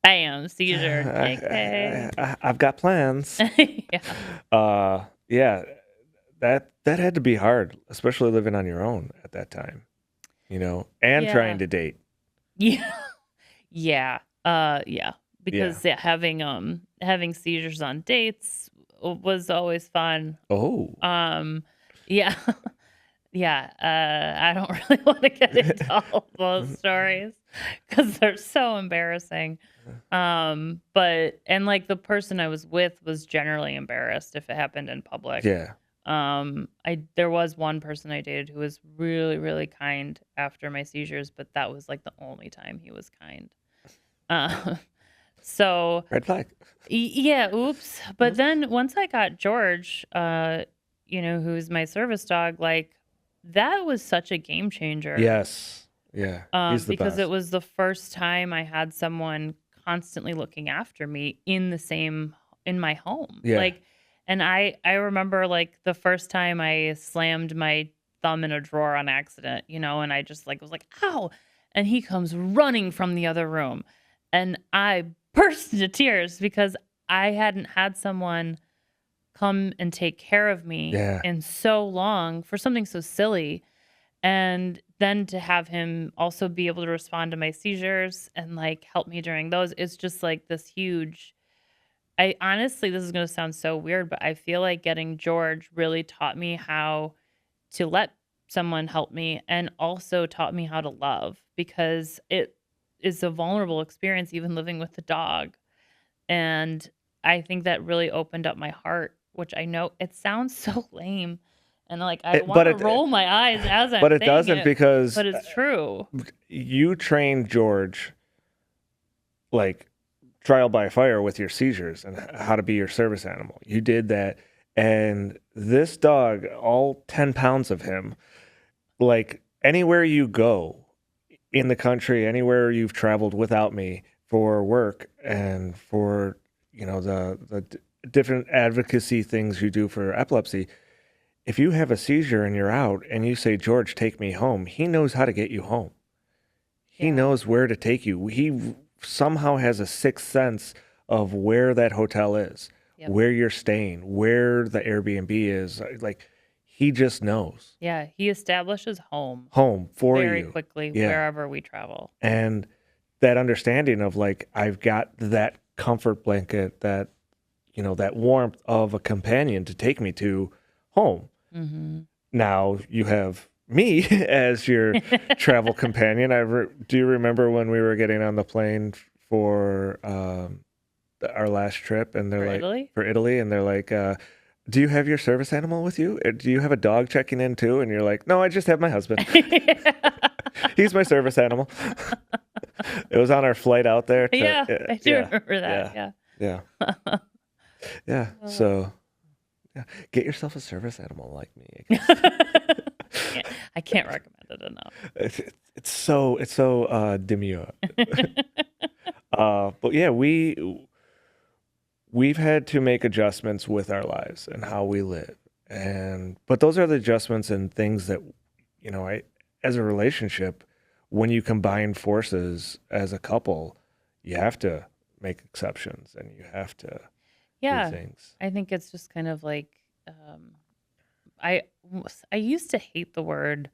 bam, seizure. Okay. I've got plans. Yeah. Yeah. That had to be hard, especially living on your own at that time, and trying to date. Yeah. Yeah. Yeah. Because having seizures on dates was always fun. Oh. Yeah. Yeah. I don't really want to get into all those stories because they're so embarrassing. But like the person I was with was generally embarrassed if it happened in public. Yeah. There was one person I dated who was really, really kind after my seizures, but that was like the only time he was kind. So red flag. Yeah, oops. But then once I got George, who's my service dog, like that was such a game changer. Yes. Yeah. He's the because best. it was the first time I had someone constantly looking after me in my home. Yeah. Like, and I remember like the first time I slammed my thumb in a drawer on accident, and I just like was like, ow. And he comes running from the other room. And I burst into tears because I hadn't had someone come and take care of me in so long for something so silly. And then to have him also be able to respond to my seizures and like help me during those, it's just like this huge. I honestly, this is going to sound so weird, but I feel like getting George really taught me how to let someone help me and also taught me how to love, because it is a vulnerable experience, even living with the dog. And I think that really opened up my heart, which I know it sounds so lame. And like, I want to roll my eyes as I'm saying it. But it doesn't, because but it's true. You trained George like trial by fire with your seizures and how to be your service animal. You did that. And this dog, all 10 pounds of him, like anywhere you go in the country, anywhere you've traveled without me for work and for, the different advocacy things you do for epilepsy, if you have a seizure and you're out and you say, George, take me home, he knows how to get you home. He knows where to take you. He somehow has a sixth sense of where that hotel is, where you're staying, where the Airbnb is. Like, he just knows. Yeah, he establishes home for you. Very quickly wherever we travel. And that understanding of like, I've got that comfort blanket, that, that warmth of a companion to take me to home. Mm-hmm. Now you have me as your travel companion. Do you remember when we were getting on the plane for our last trip, and they're For for Italy, and they're like, do you have your service animal with you? Do you have a dog checking in too? And you're like, no, I just have my husband. He's my service animal. It was on our flight out there. I do remember that. Yeah. Yeah. So, yeah, get yourself a service animal like me. I can't recommend it enough. It's so demure. But yeah, we've had to make adjustments with our lives and how we live, but those are the adjustments and things that, as a relationship, when you combine forces as a couple, you have to make exceptions and you have to do things. I think it's just kind of like, I used to hate the word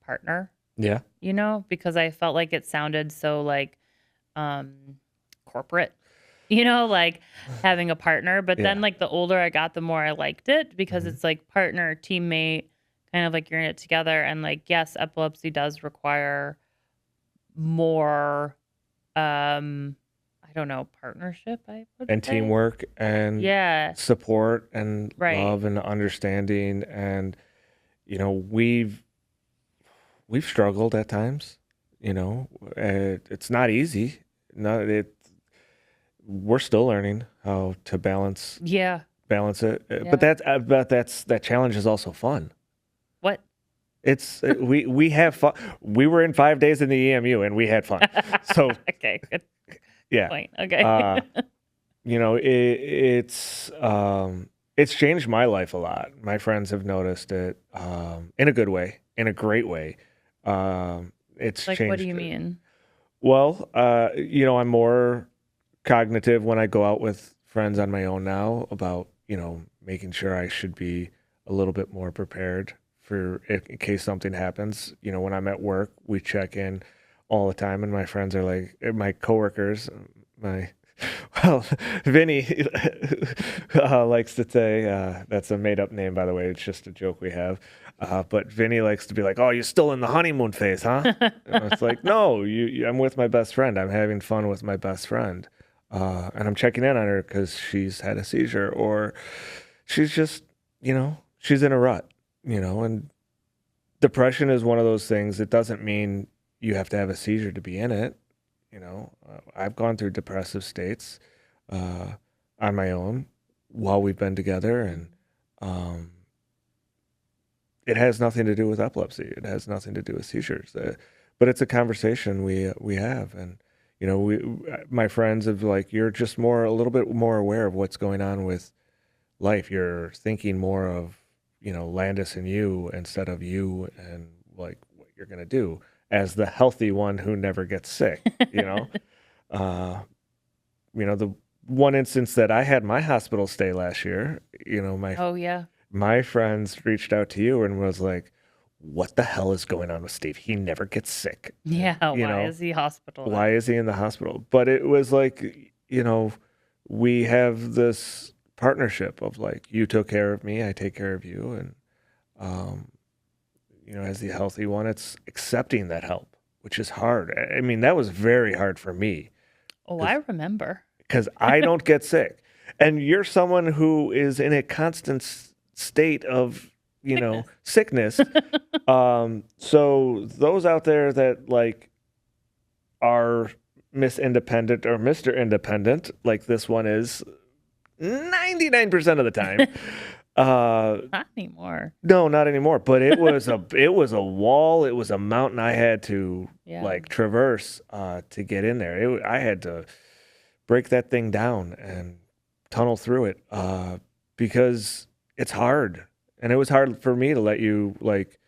partner. Yeah. Because I felt like it sounded so like corporate, like having a partner. But then like the older I got, the more I liked it, because it's like partner, teammate, kind of like you're in it together. And like, yes, epilepsy does require more, I don't know, partnership, I would and say. Teamwork and support and love and understanding. And, we've struggled at times, it's not easy. We're still learning how to balance it. Yeah. But that challenge is also fun. What? It's we have fun. We were in 5 days in the EMU and we had fun. So okay, good. Yeah. Point. Okay. It's changed my life a lot. My friends have noticed it in a good way, in a great way. It's like, changed. what do you mean? Well, I'm more cognitive when I go out with friends on my own now about, making sure I should be a little bit more prepared for in case something happens. When I'm at work, we check in all the time, and my friends are like, my coworkers, Vinny likes to say, that's a made up name, by the way. It's just a joke we have. But Vinny likes to be like, oh, you're still in the honeymoon phase, huh? And it's like, no, I'm with my best friend. I'm having fun with my best friend. And I'm checking in on her because she's had a seizure, or she's just, she's in a rut, and depression is one of those things. It doesn't mean you have to have a seizure to be in it. I've gone through depressive states on my own while we've been together, and it has nothing to do with epilepsy. It has nothing to do with seizures. But it's a conversation we have, and my friends have like, you're just a little bit more aware of what's going on with life. You're thinking more of Landis and you instead of you and like what you're gonna do as the healthy one who never gets sick. The one instance that I had my hospital stay last year, my friends reached out to you and was like, what the hell is going on with Steve? He never gets sick. Yeah. Why is he hospitalized? Why is he in the hospital? But it was like, we have this partnership of like, you took care of me, I take care of you. And, as the healthy one, it's accepting that help, which is hard. I mean, that was very hard for me. Oh, I remember. Because I don't get sick. And you're someone who is in a constant state of, sickness. So those out there that like are Miss Independent or Mr. Independent, like this one is 99% of the time. Not anymore. No, not anymore. But it was a wall. It was a mountain I had to like traverse to get in there. I had to break that thing down and tunnel through it because it's hard. And it was hard for me to let you like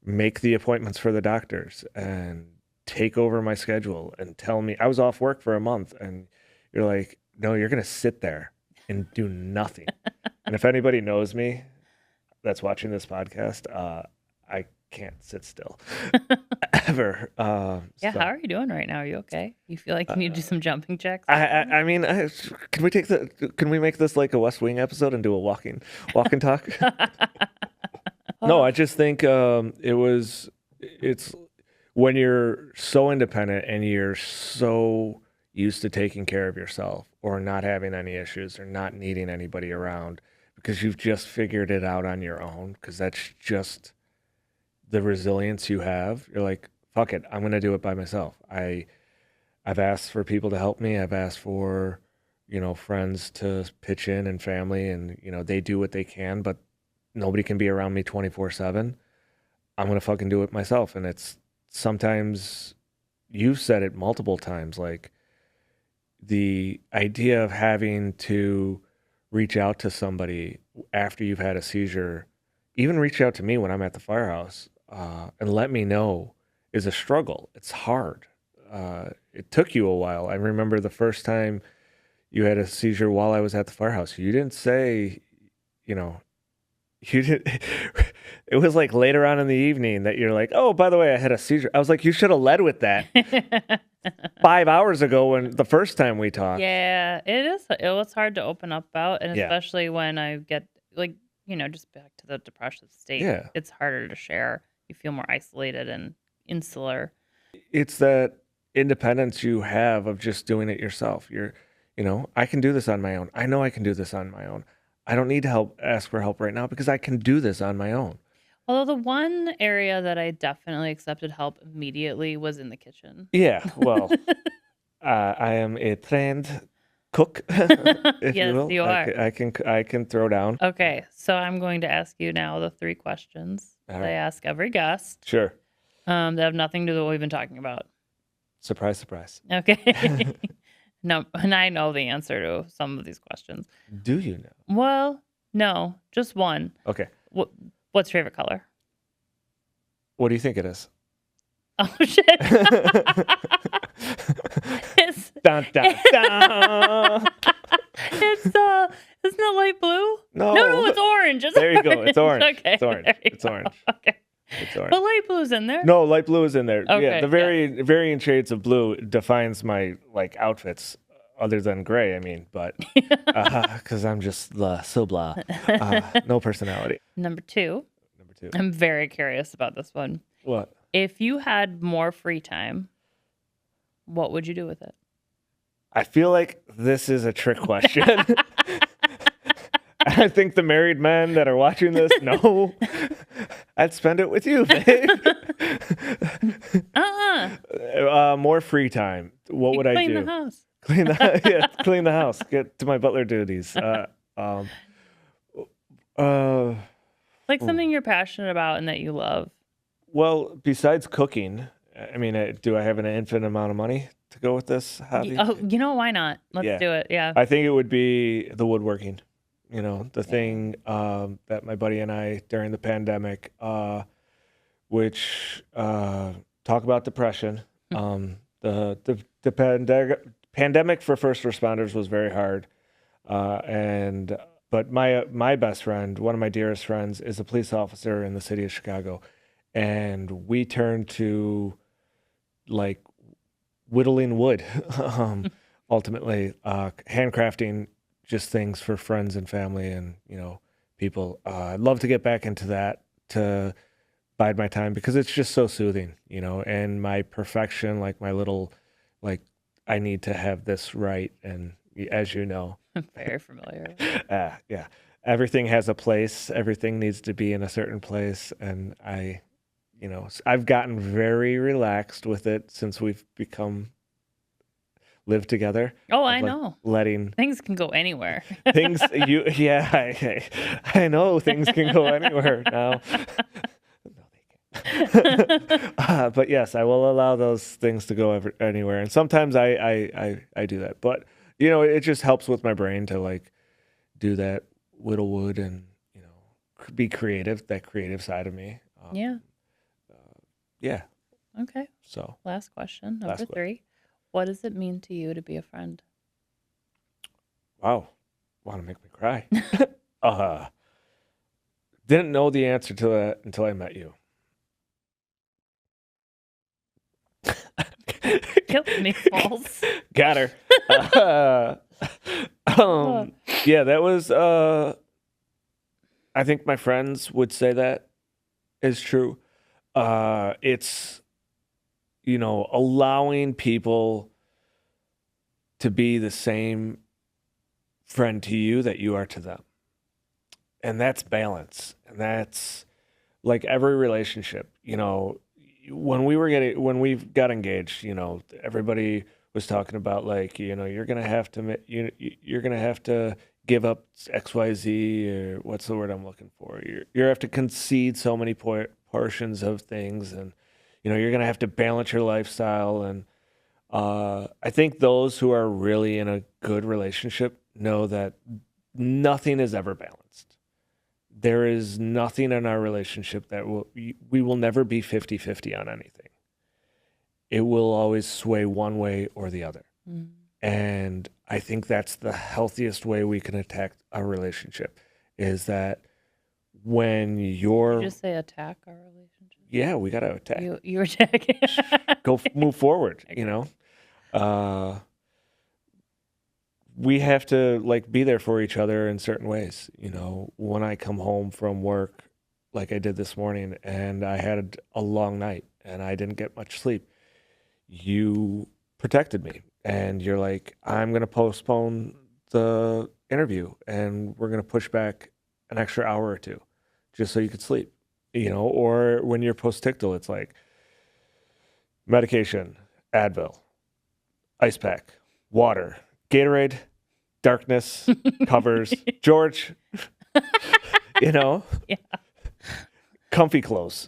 make the appointments for the doctors and take over my schedule and tell me I was off work for a month, and you're like, no, you're going to sit there and do nothing. And if anybody knows me that's watching this podcast, I can't sit still ever. How are you doing right now? Are you okay? You feel like you need to do some jumping jacks? I mean, can we make this like a West Wing episode and do a walk and talk? No, I just think it's when you're so independent and you're so, used to taking care of yourself or not having any issues or not needing anybody around because you've just figured it out on your own, because that's just the resilience you have. You're like, fuck it, I'm going to do it by myself. I've asked for people to help me. I've asked for, friends to pitch in and family, and, they do what they can, but nobody can be around me 24/7. I'm going to fucking do it myself. And it's sometimes, you've said it multiple times, like the idea of having to reach out to somebody after you've had a seizure, even reach out to me when I'm at the firehouse, and let me know, is a struggle. It's hard. It took you a while. I remember the first time you had a seizure while I was at the firehouse. You didn't say, you didn't. It was like later on in the evening that you're like, oh, by the way, I had a seizure. I was like, you should have led with that 5 hours ago when the first time we talked. Yeah, it is. It was hard to open up about, and especially when I get just back to the depressive state. Yeah. It's harder to share. You feel more isolated and insular. It's that independence you have of just doing it yourself. I can do this on my own. I know I can do this on my own. I don't need to ask for help right now because I can do this on my own. Although the one area that I definitely accepted help immediately was in the kitchen. Yeah, well, I am a trained cook, if Yes, you will. you are. I can throw down. Okay, so I'm going to ask you now the 3 questions All that I right. ask every guest Sure. that have nothing to do with what we've been talking about. Surprise, surprise. Okay. No, and I know the answer to some of these questions. Do you know? Well, no, just one. Okay. What's your favorite color? What do you think it is? Oh, shit. It's, Dun, dun, dun. isn't it light blue? No. No, it's orange. It's There you go. It's orange. Okay. It's orange. there you It's go. orange. Okay. It's orange. But light blue's in there. No, light blue is in there. Okay, Yeah, the varying shades of blue defines my outfits, other than gray. I mean, but because I'm just so blah, no personality. Number 2. Number 2. I'm very curious about this one. What? If you had more free time, what would you do with it? I feel like this is a trick question. I think the married men that are watching this know. I'd spend it with you, babe. More free time. What would I do? Clean the house. Clean the house. Get to my butler duties. Like something you're passionate about and that you love. Well, besides cooking, I mean, do I have an infinite amount of money to go with this hobby? Oh, why not? Let's do it. Yeah. I think it would be the woodworking. The thing that my buddy and I during the pandemic, which talk about depression. The pandemic for first responders was very hard, but my best friend, one of my dearest friends, is a police officer in the city of Chicago, and we turned to like whittling wood, ultimately handcrafting just things for friends and family and people. I'd love to get back into that to bide my time because it's just so soothing, and my perfection, like my little, like I need to have this right, and as you know, very familiar. Yeah, everything has a place. Everything needs to be in a certain place, and I've gotten very relaxed with it since we've live together. Oh, I know. Letting things can go anywhere. Things I know things can go anywhere now. No, they can't. But yes, I will allow those things to go anywhere, and sometimes I do that. But it just helps with my brain to like do that whittle wood and be creative. That creative side of me. Yeah. Okay. So last question, number 3. What does it mean to you to be a friend? Wow. Want to make me cry. Didn't know the answer to that until I met you. Killed me, false. Got her. Yeah, that was, I think my friends would say that is true. It's, allowing people to be the same friend to you that you are to them. And that's balance. And that's like every relationship, when we got engaged, everybody was talking about like, you're going to have to give up XYZ, or what's the word I'm looking for? You have to concede so many portions of things, and you're going to have to balance your lifestyle. And I think those who are really in a good relationship know that nothing is ever balanced. There is nothing in our relationship that we will never be 50-50 on anything. It will always sway one way or the other. Mm. And I think that's the healthiest way we can attack our relationship, is that when you're... Did you just say attack our relationship? Yeah, we got to attack. You're attacking. Move forward, we have to like be there for each other in certain ways. When I come home from work, like I did this morning, and I had a long night and I didn't get much sleep, you protected me, and you're like, I'm going to postpone the interview and we're going to push back an extra hour or two just so you could sleep, or when you're post-tictal, it's like medication, Advil, ice pack, water, Gatorade, darkness, covers, George, Yeah. Comfy clothes,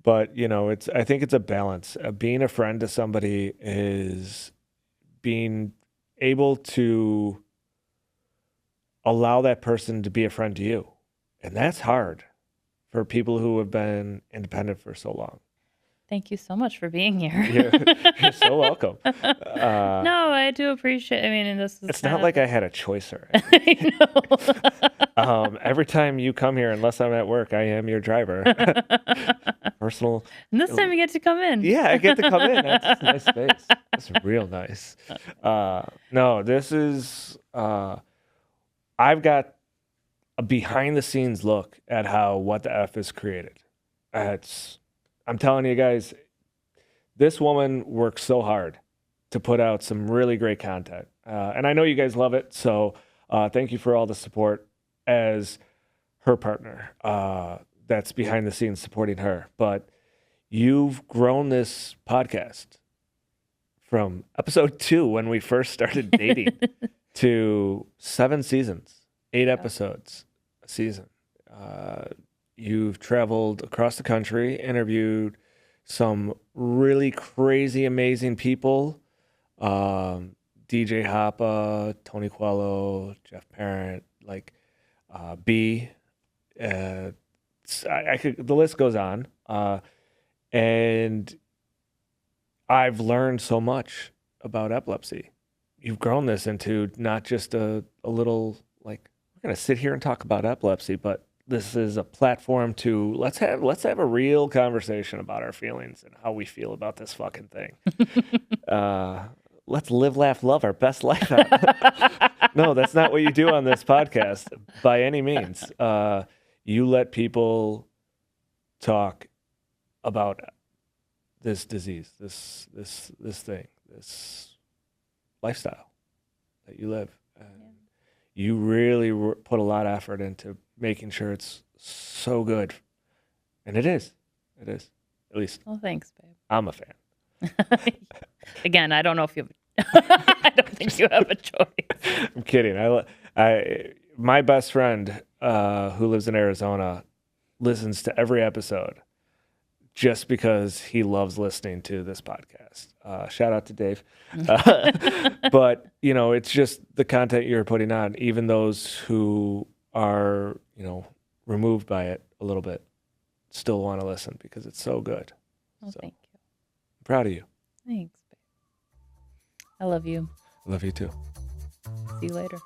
But, I think it's a balance. Being a friend to somebody is being able to allow that person to be a friend to you. And that's hard for people who have been independent for so long. Thank you so much for being here. You're so welcome. No, I do appreciate. It's not like I had a choice or anything. I know. Every time you come here, unless I'm at work, I am your driver. Personal. And this time you get to come in. Yeah, I get to come in. That's a nice space. That's real nice. No, this is. I've got a behind the scenes look at how What the F is created. I'm telling you guys, this woman works so hard to put out some really great content. And I know you guys love it. So thank you for all the support as her partner that's behind the scenes supporting her. But you've grown this podcast from episode 2, when we first started dating, to 7 seasons, 8 episodes a season. You've traveled across the country, interviewed some really crazy, amazing people. DJ Hoppa, Tony Coelho, Jeff Parent, like B. The list goes on. And I've learned so much about epilepsy. You've grown this into not just a little, like, we're going to sit here and talk about epilepsy, but this is a platform to let's have a real conversation about our feelings and how we feel about this fucking thing. Let's live, laugh, love our best life out. No, that's not what you do on this podcast by any means. You let people talk about this disease, this thing, this lifestyle that you live. You really put a lot of effort into making sure it's so good. And it is. At least. Well, thanks, babe. I'm a fan. Again, I don't know if you I don't think you have a choice. I'm kidding. My best friend who lives in Arizona listens to every episode just because he loves listening to this podcast. Shout out to Dave. But, it's just the content you're putting on. Even those who are, removed by it a little bit still want to listen because it's so good. Well, thank you. I'm proud of you. Thanks, babe. I love you. I love you too. See you later.